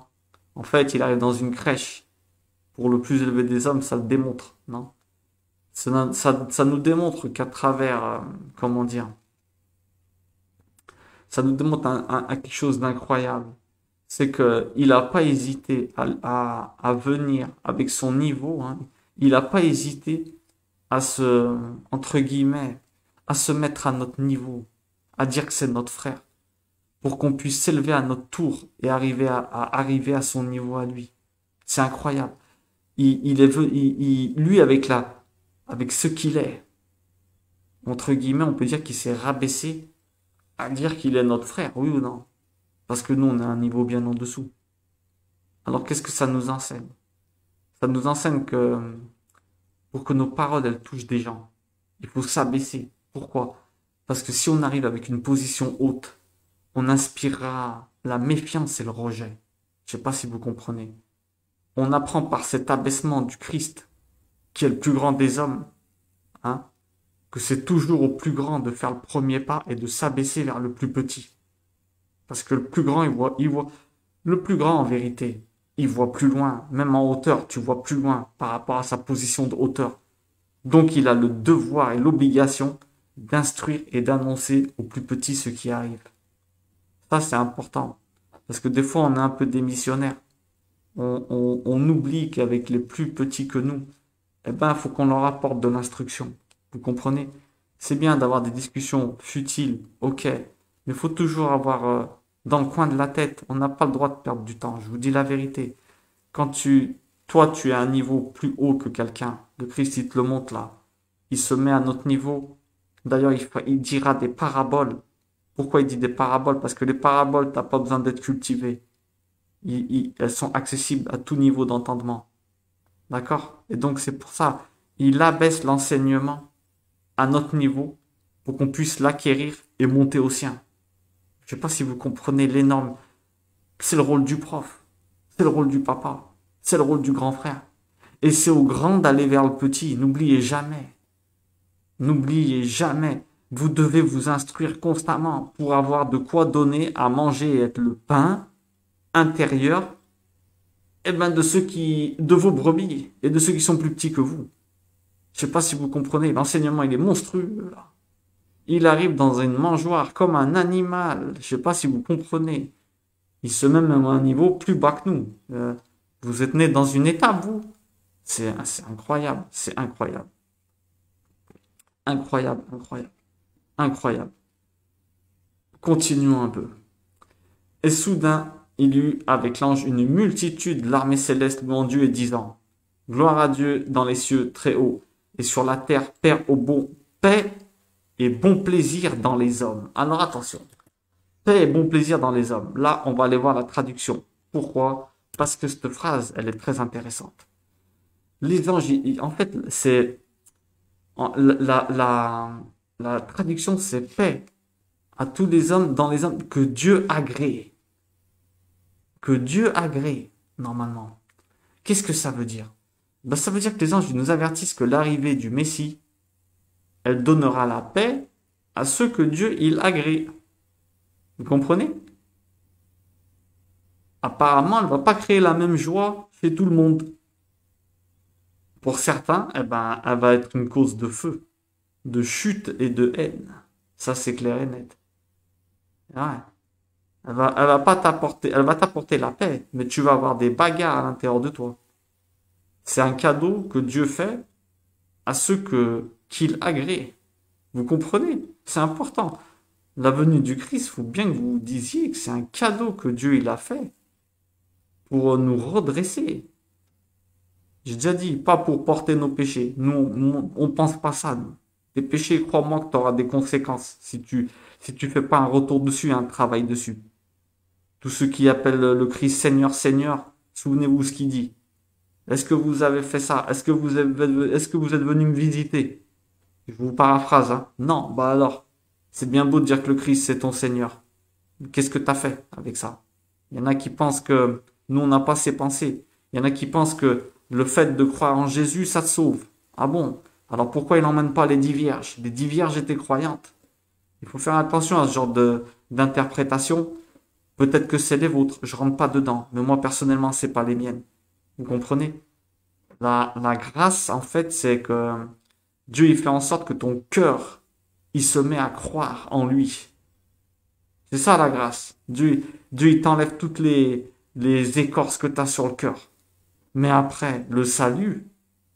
En fait, il arrive dans une crèche. Pour le plus élevé des hommes, ça le démontre, non? Ça nous démontre qu'à travers, comment dire, ça nous démontre quelque chose d'incroyable. C'est que il n'a pas hésité à venir avec son niveau, hein. Il n'a pas hésité entre guillemets, à se mettre à notre niveau, à dire que c'est notre frère. pour qu'on puisse s'élever à notre tour et arriver à son niveau à lui. C'est incroyable. Lui, avec ce qu'il est, entre guillemets, on peut dire qu'il s'est rabaissé à dire qu'il est notre frère, oui ou non? Parce que nous, on a un niveau bien en dessous. Alors, qu'est-ce que ça nous enseigne? Ça nous enseigne que pour que nos paroles, elles touchent des gens, il faut s'abaisser. Pourquoi? Parce que si on arrive avec une position haute, on inspirera la méfiance et le rejet. Je ne sais pas si vous comprenez. On apprend par cet abaissement du Christ, qui est le plus grand des hommes, hein, que c'est toujours au plus grand de faire le premier pas et de s'abaisser vers le plus petit. Parce que le plus grand, le plus grand en vérité, il voit plus loin. Même en hauteur, tu vois plus loin par rapport à sa position de hauteur. Donc il a le devoir et l'obligation d'instruire et d'annoncer aux plus petits ce qui arrive. Ça, c'est important. Parce que des fois, on est un peu démissionnaire. On oublie qu'avec les plus petits que nous, eh ben, il faut qu'on leur apporte de l'instruction. Vous comprenez? C'est bien d'avoir des discussions futiles, ok, mais il faut toujours avoir dans le coin de la tête, on n'a pas le droit de perdre du temps, je vous dis la vérité. Quand toi, tu es à un niveau plus haut que quelqu'un, le Christ, il te le montre là, il se met à notre niveau. D'ailleurs, il dira des paraboles. Pourquoi il dit des paraboles? Parce que les paraboles, t'as pas besoin d'être cultivé. Elles sont accessibles à tout niveau d'entendement. D'accord? Et donc, c'est pour ça, il abaisse l'enseignement à notre niveau pour qu'on puisse l'acquérir et monter au sien. Je sais pas si vous comprenez l'énorme. C'est le rôle du prof. C'est le rôle du papa. C'est le rôle du grand frère. Et c'est au grand d'aller vers le petit. N'oubliez jamais. N'oubliez jamais. Vous devez vous instruire constamment pour avoir de quoi donner à manger et être le pain intérieur, eh ben, de vos brebis et de ceux qui sont plus petits que vous. Je sais pas si vous comprenez. L'enseignement, il est monstrueux, là. Il arrive dans une mangeoire comme un animal. Je sais pas si vous comprenez. Il se met même à un niveau plus bas que nous. Vous êtes né dans une étape, vous. C'est incroyable. C'est incroyable. Incroyable, incroyable. Incroyable. Continuons un peu. Et soudain, il y eut avec l'ange une multitude de l'armée céleste louant Dieu et disant, gloire à Dieu dans les cieux très haut, et sur la terre, paix et bon plaisir dans les hommes. Alors attention, paix et bon plaisir dans les hommes. Là, on va aller voir la traduction. Pourquoi? Parce que cette phrase, elle est très intéressante. Les anges, en fait, c'est la traduction, c'est paix à tous les hommes dans les hommes que Dieu agrée. Que Dieu agrée, normalement. Qu'est-ce que ça veut dire? Ben, ça veut dire que les anges nous avertissent que l'arrivée du Messie, elle donnera la paix à ceux que Dieu, il agrée. Vous comprenez? Apparemment, elle ne va pas créer la même joie chez tout le monde. Pour certains, eh ben, elle va être une cause de feu, de chute et de haine. Ça, c'est clair et net. Ouais. Elle va pas t'apporter, elle va t'apporter la paix, mais tu vas avoir des bagarres à l'intérieur de toi. C'est un cadeau que Dieu fait à ceux qu'il agrée. Vous comprenez? C'est important. La venue du Christ, il faut bien que vous disiez que c'est un cadeau que Dieu il a fait pour nous redresser. J'ai déjà dit, pas pour porter nos péchés. Nous, on pense pas ça, nous. Tes péchés, crois-moi que tu auras des conséquences si tu fais pas un retour dessus, un travail dessus. Tous ceux qui appellent le Christ Seigneur, Seigneur, souvenez-vous ce qu'il dit. Est-ce que vous avez fait ça? Est-ce que vous êtes venu me visiter? Je vous paraphrase, hein. Non, bah alors, c'est bien beau de dire que le Christ c'est ton Seigneur. Qu'est-ce que tu as fait avec ça? Il y en a qui pensent que nous on n'a pas ces pensées. Il y en a qui pensent que le fait de croire en Jésus, ça te sauve. Ah bon? Alors pourquoi il n'emmène pas les 10 vierges? Les 10 vierges étaient croyantes. Il faut faire attention à ce genre d'interprétation. Peut-être que c'est les vôtres, je rentre pas dedans. Mais moi personnellement, c'est pas les miennes. Vous comprenez? La grâce, en fait, c'est que Dieu, il fait en sorte que ton cœur, il se met à croire en lui. C'est ça la grâce. Dieu, il t'enlève toutes les écorces que tu as sur le cœur. Mais après, le salut,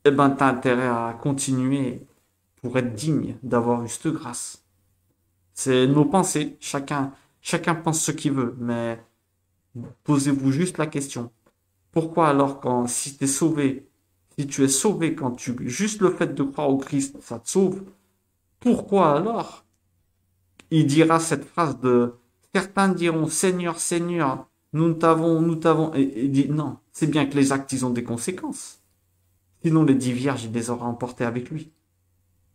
eh ben, tu as intérêt à continuer pour être digne d'avoir eu cette grâce. C'est nos pensées. Chacun pense ce qu'il veut, mais posez-vous juste la question. Pourquoi alors si t'es sauvé, si tu es sauvé juste le fait de croire au Christ, ça te sauve, pourquoi alors il dira cette phrase de, certains diront, Seigneur, Seigneur, nous t'avons, et il dit, non, c'est bien que les actes, ils ont des conséquences. Sinon, les 10 vierges, il les aura emportées avec lui.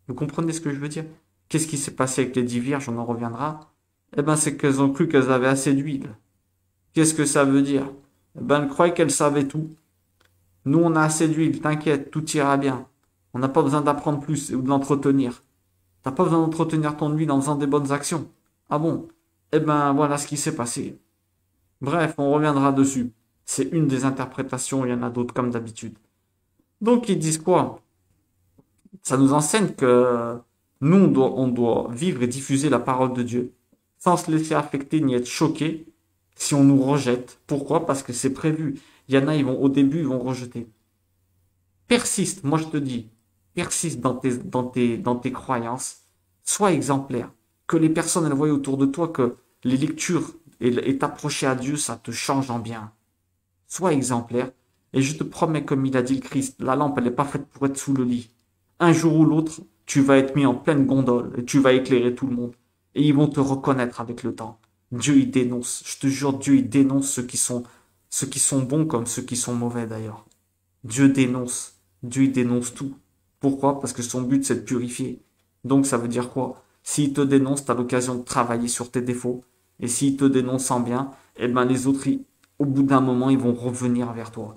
Vous comprenez ce que je veux dire? Qu'est-ce qui s'est passé avec les 10 vierges? On en reviendra. Eh ben, c'est qu'elles ont cru qu'elles avaient assez d'huile. Qu'est-ce que ça veut dire? Eh ben, elles croyaient qu'elles savaient tout. Nous, on a assez d'huile, t'inquiète, tout ira bien. On n'a pas besoin d'apprendre plus ou de l'entretenir. T'as pas besoin d'entretenir ton huile en faisant des bonnes actions. Ah bon? Eh ben, voilà ce qui s'est passé. Bref, on reviendra dessus. C'est une des interprétations, il y en a d'autres comme d'habitude. Donc, ils disent quoi? Ça nous enseigne que nous, on doit vivre et diffuser la parole de Dieu sans se laisser affecter ni être choqué si on nous rejette. Pourquoi? Parce que c'est prévu. Il y en a, au début, ils vont rejeter. Persiste, moi je te dis, persiste dans tes croyances. Sois exemplaire. Que les personnes, elles voient autour de toi que les lectures et t'approcher à Dieu, ça te change en bien. Sois exemplaire. Et je te promets, comme il a dit le Christ, la lampe, elle n'est pas faite pour être sous le lit. Un jour ou l'autre, tu vas être mis en pleine gondole et tu vas éclairer tout le monde. Et ils vont te reconnaître avec le temps. Dieu, il dénonce. Je te jure, Dieu, il dénonce ceux qui sont bons comme ceux qui sont mauvais d'ailleurs. Dieu dénonce. Dieu, il dénonce tout. Pourquoi? Parce que son but, c'est de purifier. Donc, ça veut dire quoi? S'il te dénonce, tu as l'occasion de travailler sur tes défauts. Et s'il te dénonce en bien, eh ben, les autres, au bout d'un moment, ils vont revenir vers toi.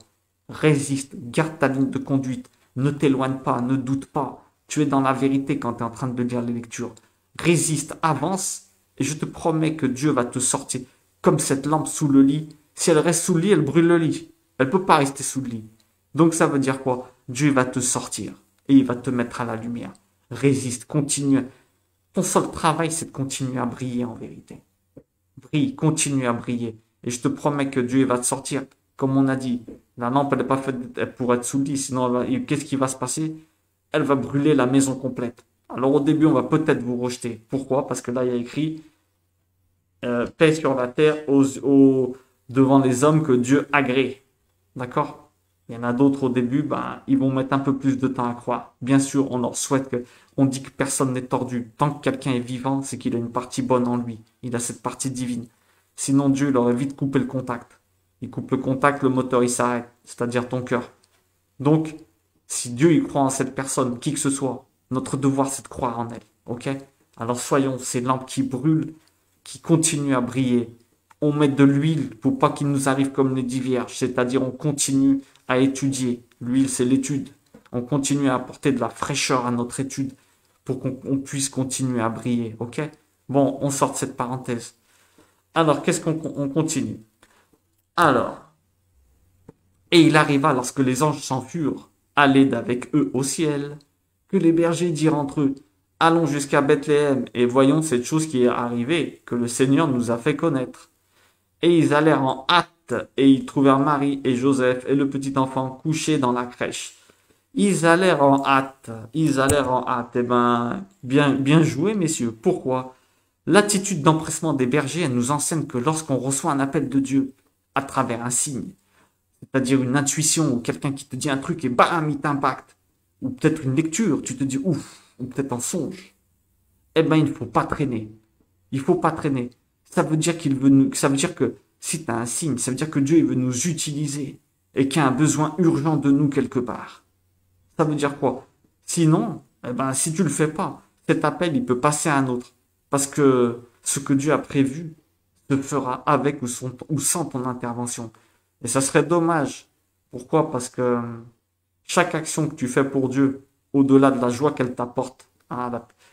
Résiste, garde ta ligne de conduite, ne t'éloigne pas, ne doute pas. Tu es dans la vérité quand tu es en train de lire les lectures. Résiste, avance, et je te promets que Dieu va te sortir. Comme cette lampe sous le lit. Si elle reste sous le lit, elle brûle le lit. Elle peut pas rester sous le lit. Donc ça veut dire quoi? Dieu va te sortir et il va te mettre à la lumière. Résiste, continue. Ton seul travail, c'est de continuer à briller en vérité. Brille, continue à briller. Et je te promets que Dieu va te sortir. Comme on a dit, la lampe, elle n'est pas faite pour être sous le lit. Sinon, qu'est-ce qui va se passer? Elle va brûler la maison complète. Alors au début, on va peut-être vous rejeter. Pourquoi? Parce que là, il y a écrit paix sur la terre devant les hommes que Dieu agrée. D'accord? Il y en a d'autres au début, ben, ils vont mettre un peu plus de temps à croire. Bien sûr, on leur souhaite on dit que personne n'est tordu. Tant que quelqu'un est vivant, c'est qu'il a une partie bonne en lui. Il a cette partie divine. Sinon, Dieu, il aurait vite coupé le contact. Il coupe le contact, le moteur, il s'arrête. C'est-à-dire ton cœur. Donc, si Dieu, il croit en cette personne, qui que ce soit, notre devoir, c'est de croire en elle. Ok? Alors, soyons ces lampes qui brûlent, qui continuent à briller. On met de l'huile pour pas qu'il nous arrive comme les 10 vierges. C'est-à-dire, on continue à étudier. L'huile, c'est l'étude. On continue à apporter de la fraîcheur à notre étude pour qu'on puisse continuer à briller. Ok? Bon, on sort de cette parenthèse. Alors, qu'est-ce qu'on continue? Alors, et il arriva lorsque les anges s'en furent, allés d'avec eux au ciel, que les bergers dirent entre eux, allons jusqu'à Bethléem et voyons cette chose qui est arrivée, que le Seigneur nous a fait connaître. Et ils allèrent en hâte, et ils trouvèrent Marie et Joseph et le petit enfant couché dans la crèche. Ils allèrent en hâte, ils allèrent en hâte. Eh ben, bien joué, messieurs. Pourquoi? L'attitude d'empressement des bergers, elle nous enseigne que lorsqu'on reçoit un appel de Dieu à travers un signe, c'est-à-dire une intuition ou quelqu'un qui te dit un truc et bam, il t'impacte, ou peut-être une lecture, tu te dis ouf, ou peut-être un songe, eh ben, il ne faut pas traîner. Il faut pas traîner. Ça veut dire ça veut dire que si tu as un signe, ça veut dire que Dieu, il veut nous utiliser et qu'il y a un besoin urgent de nous quelque part. Ça veut dire quoi? Sinon, eh ben, si tu le fais pas, cet appel, il peut passer à un autre. Parce que ce que Dieu a prévu se fera avec ou sans ton intervention. Et ça serait dommage. Pourquoi? Parce que chaque action que tu fais pour Dieu, au-delà de la joie qu'elle t'apporte,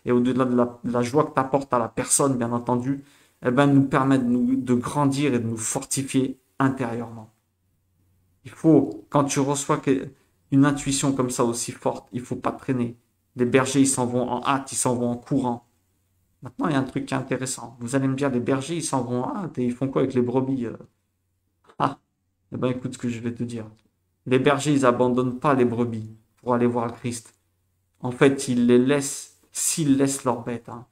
et au-delà de la joie que t'apporte à la personne, bien entendu, eh ben, nous permet de grandir et de nous fortifier intérieurement. Il faut, quand tu reçois une intuition comme ça aussi forte, il faut pas traîner. Les bergers, ils s'en vont en hâte, ils s'en vont en courant. Maintenant, il y a un truc qui est intéressant. Vous allez me dire, les bergers, ils s'en vont en hâte et ils font quoi avec les brebis? Ah, eh ben écoute ce que je vais te dire. Les bergers, ils abandonnent pas les brebis pour aller voir le Christ. En fait, ils les laissent, s'ils laissent leurs bêtes. Hein.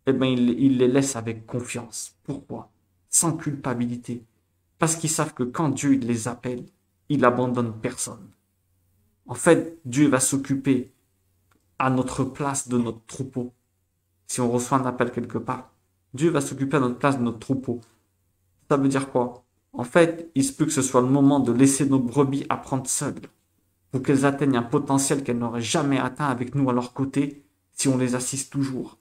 eh ben, ils les laissent avec confiance. Pourquoi? Sans culpabilité. Parce qu'ils savent que quand Dieu les appelle, il abandonne personne. En fait, Dieu va s'occuper à notre place de notre troupeau. Si on reçoit un appel quelque part, Dieu va s'occuper à notre place de notre troupeau. Ça veut dire quoi? En fait, il se peut que ce soit le moment de laisser nos brebis apprendre seules, pour qu'elles atteignent un potentiel qu'elles n'auraient jamais atteint avec nous à leur côté, si on les assiste toujours.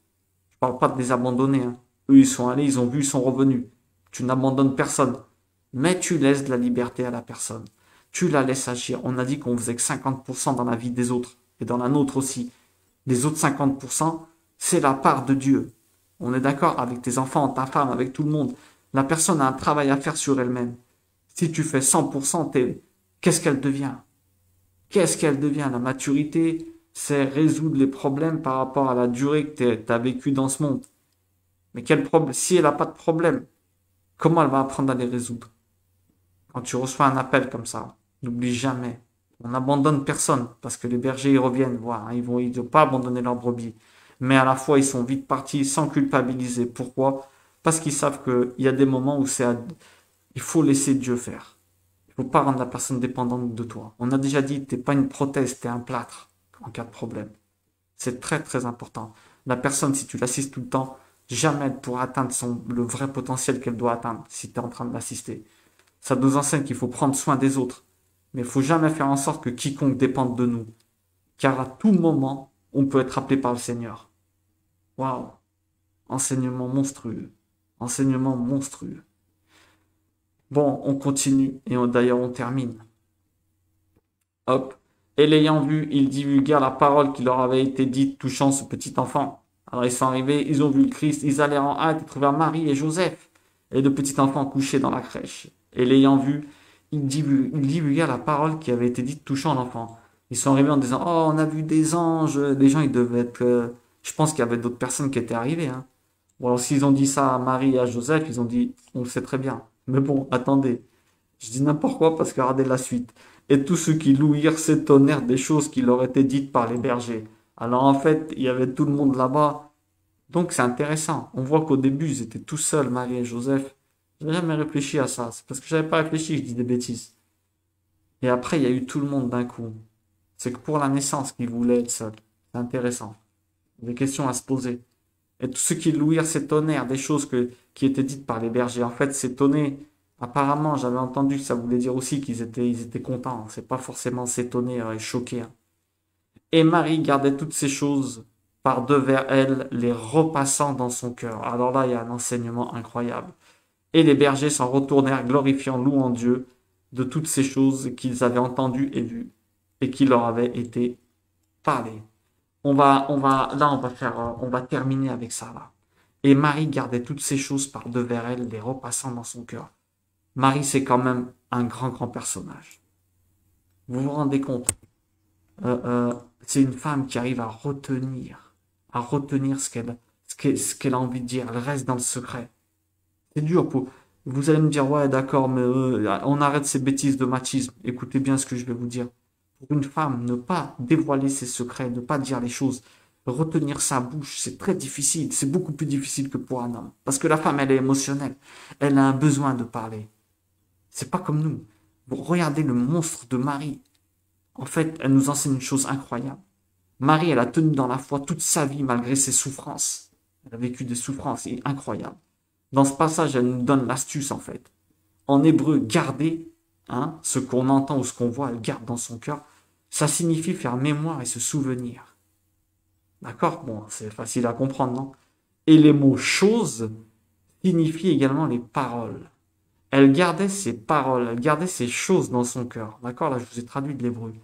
Je parle pas de les abandonner, hein. Eux, ils sont allés, ils ont vu, ils sont revenus. Tu n'abandonnes personne. Mais tu laisses de la liberté à la personne. Tu la laisses agir. On a dit qu'on faisait que 50% dans la vie des autres, et dans la nôtre aussi. Les autres 50%, c'est la part de Dieu. On est d'accord avec tes enfants, ta femme, avec tout le monde. La personne a un travail à faire sur elle-même. Si tu fais 100%, qu'est-ce qu'elle devient? Qu'est-ce qu'elle devient? La maturité, c'est résoudre les problèmes par rapport à la durée que tu as vécu dans ce monde. Mais quel problème? Si elle n'a pas de problème, comment elle va apprendre à les résoudre? Quand tu reçois un appel comme ça, n'oublie jamais. On n'abandonne personne parce que les bergers ils reviennent voir. Hein, ils vont pas abandonner leurs brebis. Mais à la fois, ils sont vite partis sans culpabiliser. Pourquoi? Parce qu'ils savent qu'il y a des moments où il faut laisser Dieu faire. Il faut pas rendre la personne dépendante de toi. On a déjà dit, t'es pas une prothèse, t'es un plâtre en cas de problème. C'est très très important. La personne, si tu l'assistes tout le temps, jamais elle pourra atteindre le vrai potentiel qu'elle doit atteindre si tu es en train de l'assister. Ça nous enseigne qu'il faut prendre soin des autres. Mais il faut jamais faire en sorte que quiconque dépende de nous. Car à tout moment, on peut être appelé par le Seigneur. Waouh! Enseignement monstrueux. Enseignement monstrueux. Bon, on continue et d'ailleurs on termine. Hop. Et l'ayant vu, ils divulguèrent la parole qui leur avait été dite touchant ce petit enfant. Alors ils sont arrivés, ils ont vu le Christ, ils allèrent en hâte et trouvèrent Marie et Joseph et le petit enfant couché dans la crèche. Et l'ayant vu, ils divulguèrent la parole qui avait été dite touchant l'enfant. Ils sont arrivés en disant, oh, on a vu des anges. Les gens, ils devaient être... Je pense qu'il y avait d'autres personnes qui étaient arrivées. Hein. Bon, alors s'ils ont dit ça à Marie et à Joseph, ils ont dit, on le sait très bien. Mais bon, attendez. Je dis n'importe quoi parce que regardez la suite. Et tous ceux qui louirent s'étonnèrent des choses qui leur étaient dites par les bergers. Alors en fait, il y avait tout le monde là-bas. Donc c'est intéressant. On voit qu'au début, ils étaient tout seuls, Marie et Joseph. Je n'ai jamais réfléchi à ça. C'est parce que j'avais pas réfléchi, je dis des bêtises. Et après, il y a eu tout le monde d'un coup. C'est que pour la naissance qu'ils voulaient être seuls. C'est intéressant. Des questions à se poser. Et tous ceux qui louirent s'étonnèrent des choses qui étaient dites par les bergers. En fait, s'étonner, apparemment, j'avais entendu que ça voulait dire aussi ils étaient contents. C'est pas forcément s'étonner et choquer. Hein. Et Marie gardait toutes ces choses par devers elle, les repassant dans son cœur. Alors là, il y a un enseignement incroyable. Et les bergers s'en retournèrent, glorifiant, louant Dieu de toutes ces choses qu'ils avaient entendues et vues, et qui leur avaient été parlées. On va terminer avec ça, là. Et Marie gardait toutes ces choses par devers elle, les repassant dans son cœur. Marie, c'est quand même un grand, grand personnage. Vous vous rendez compte? C'est une femme qui arrive à retenir ce qu'elle a envie de dire. Elle reste dans le secret. C'est dur pour... Vous allez me dire, ouais, d'accord, mais on arrête ces bêtises de machisme. Écoutez bien ce que je vais vous dire. Pour une femme, ne pas dévoiler ses secrets, ne pas dire les choses, retenir sa bouche, c'est très difficile. C'est beaucoup plus difficile que pour un homme. Parce que la femme, elle est émotionnelle. Elle a un besoin de parler. C'est pas comme nous. Vous regardez le monstre de Marie. En fait, elle nous enseigne une chose incroyable. Marie, elle a tenu dans la foi toute sa vie malgré ses souffrances. Elle a vécu des souffrances incroyables. Dans ce passage, elle nous donne l'astuce, en fait. En hébreu, garder, hein, ce qu'on entend ou ce qu'on voit, elle garde dans son cœur. Ça signifie faire mémoire et se souvenir. D'accord? Bon, c'est facile à comprendre, non? Et les mots choses signifient également les paroles. Elle gardait ses paroles, elle gardait ses choses dans son cœur. D'accord? Là, je vous ai traduit de l'hébreu.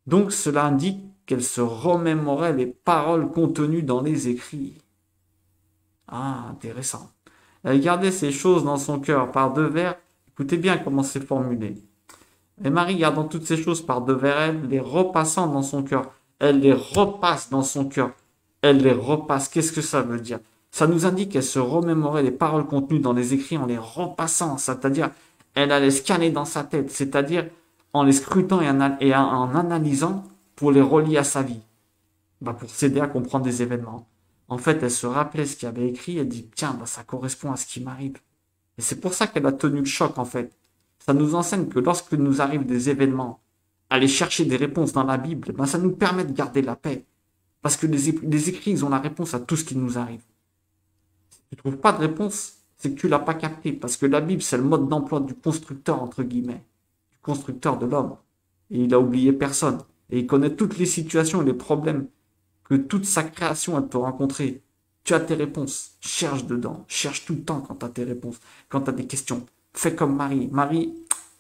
Donc, cela indique qu'elle se remémorait les paroles contenues dans les écrits. Ah, intéressant. Elle gardait ces choses dans son cœur par devers. Écoutez bien comment c'est formulé. Et Marie, gardant toutes ces choses par devers elle, les repassant dans son cœur. Elle les repasse dans son cœur. Elle les repasse. Qu'est-ce que ça veut dire? Ça nous indique qu'elle se remémorait les paroles contenues dans les écrits en les repassant. C'est-à-dire, elle allait scanner dans sa tête. C'est-à-dire, en les scrutant et en analysant pour les relier à sa vie. Pour s'aider à comprendre des événements. En fait, elle se rappelait ce qu'il avait écrit, elle dit, tiens, bah, ça correspond à ce qui m'arrive. Et c'est pour ça qu'elle a tenu le choc, en fait. Ça nous enseigne que lorsque nous arrivent des événements, aller chercher des réponses dans la Bible, ben, ça nous permet de garder la paix. Parce que les écrits, ils ont la réponse à tout ce qui nous arrive. Si tu trouves pas de réponse, c'est que tu l'as pas capté. Parce que la Bible, c'est le mode d'emploi du constructeur, entre guillemets. Du constructeur de l'homme. Et il a oublié personne. Et il connaît toutes les situations et les problèmes que toute sa création, elle peut rencontrer. Tu as tes réponses. Cherche dedans. Cherche tout le temps quand tu as tes réponses. Quand tu as des questions. Fais comme Marie. Marie,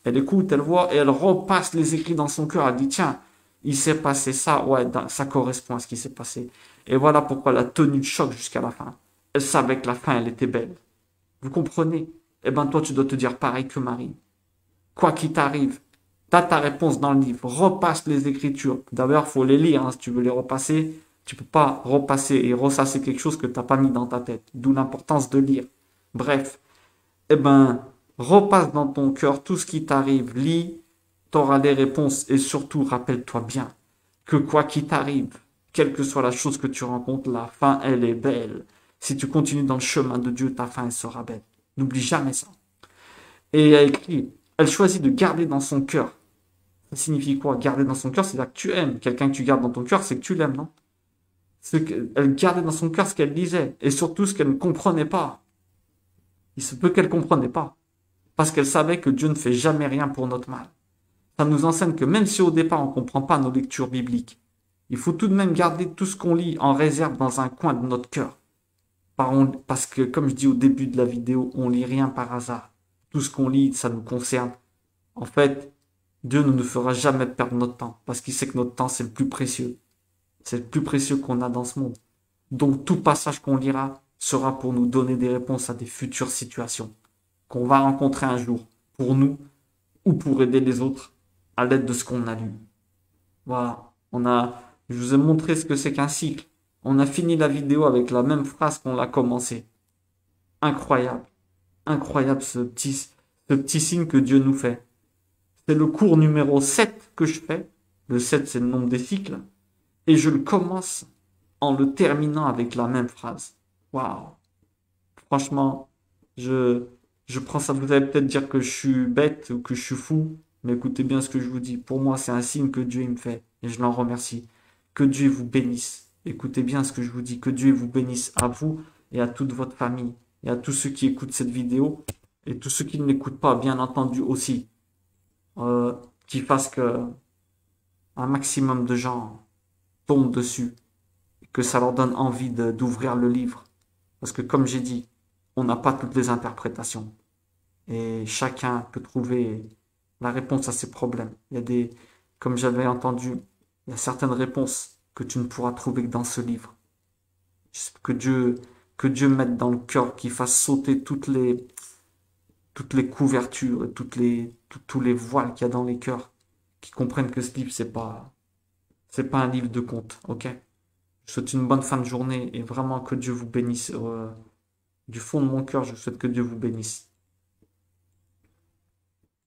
elle écoute, elle voit et elle repasse les écrits dans son cœur. Elle dit, tiens, il s'est passé ça. Ouais, ça correspond à ce qui s'est passé. Et voilà pourquoi elle a tenu le choc jusqu'à la fin. Elle savait que la fin, elle était belle. Vous comprenez? Eh ben, toi, tu dois te dire pareil que Marie. Quoi qu'il t'arrive, t'as ta réponse dans le livre. Repasse les écritures. D'ailleurs, faut les lire, hein, si tu veux les repasser. Tu peux pas repasser et ressasser quelque chose que t'as pas mis dans ta tête. D'où l'importance de lire. Bref. Eh ben, repasse dans ton cœur tout ce qui t'arrive. Lis, t'auras les réponses et surtout, rappelle-toi bien que quoi qu'il t'arrive, quelle que soit la chose que tu rencontres, la fin, elle est belle. Si tu continues dans le chemin de Dieu, ta fin, elle sera belle. N'oublie jamais ça. Et elle écrit, elle choisit de garder dans son cœur. Ça signifie quoi? Garder dans son cœur, c'est-à-dire que tu aimes. Quelqu'un que tu gardes dans ton cœur, c'est que tu l'aimes, non? Elle gardait dans son cœur ce qu'elle disait. Et surtout ce qu'elle ne comprenait pas. Il se peut qu'elle ne comprenait pas. Parce qu'elle savait que Dieu ne fait jamais rien pour notre mal. Ça nous enseigne que même si au départ on ne comprend pas nos lectures bibliques, il faut tout de même garder tout ce qu'on lit en réserve dans un coin de notre cœur. Parce que, comme je dis au début de la vidéo, on lit rien par hasard. Tout ce qu'on lit, ça nous concerne. En fait, Dieu ne nous fera jamais perdre notre temps, parce qu'il sait que notre temps, c'est le plus précieux. C'est le plus précieux qu'on a dans ce monde. Donc, tout passage qu'on lira sera pour nous donner des réponses à des futures situations qu'on va rencontrer un jour, pour nous ou pour aider les autres à l'aide de ce qu'on a lu. Voilà, je vous ai montré ce que c'est qu'un cycle. On a fini la vidéo avec la même phrase qu'on l'a commencé. Incroyable, incroyable ce petit signe que Dieu nous fait. C'est le cours numéro 7 que je fais. Le 7, c'est le nombre des cycles. Et je le commence en le terminant avec la même phrase. Waouh. Franchement, je, je prends ça. Vous allez peut-être dire que je suis bête ou que je suis fou. Mais écoutez bien ce que je vous dis. Pour moi, c'est un signe que Dieu il me fait. Et je l'en remercie. Que Dieu vous bénisse. Écoutez bien ce que je vous dis. Que Dieu vous bénisse à vous et à toute votre famille. Et à tous ceux qui écoutent cette vidéo. Et tous ceux qui ne l'écoutent pas, bien entendu aussi. Qui fasse que un maximum de gens tombent dessus, que ça leur donne envie d'ouvrir le livre. Parce que comme j'ai dit, on n'a pas toutes les interprétations. Et chacun peut trouver la réponse à ses problèmes. Il y a comme j'avais entendu, il y a certaines réponses que tu ne pourras trouver que dans ce livre. Que Dieu mette dans le cœur, qu'il fasse sauter toutes les couvertures, tous les voiles qu'il y a dans les cœurs, qui comprennent que ce livre, c'est pas un livre de contes, ok? Je vous souhaite une bonne fin de journée et vraiment que Dieu vous bénisse. Du fond de mon cœur, je souhaite que Dieu vous bénisse.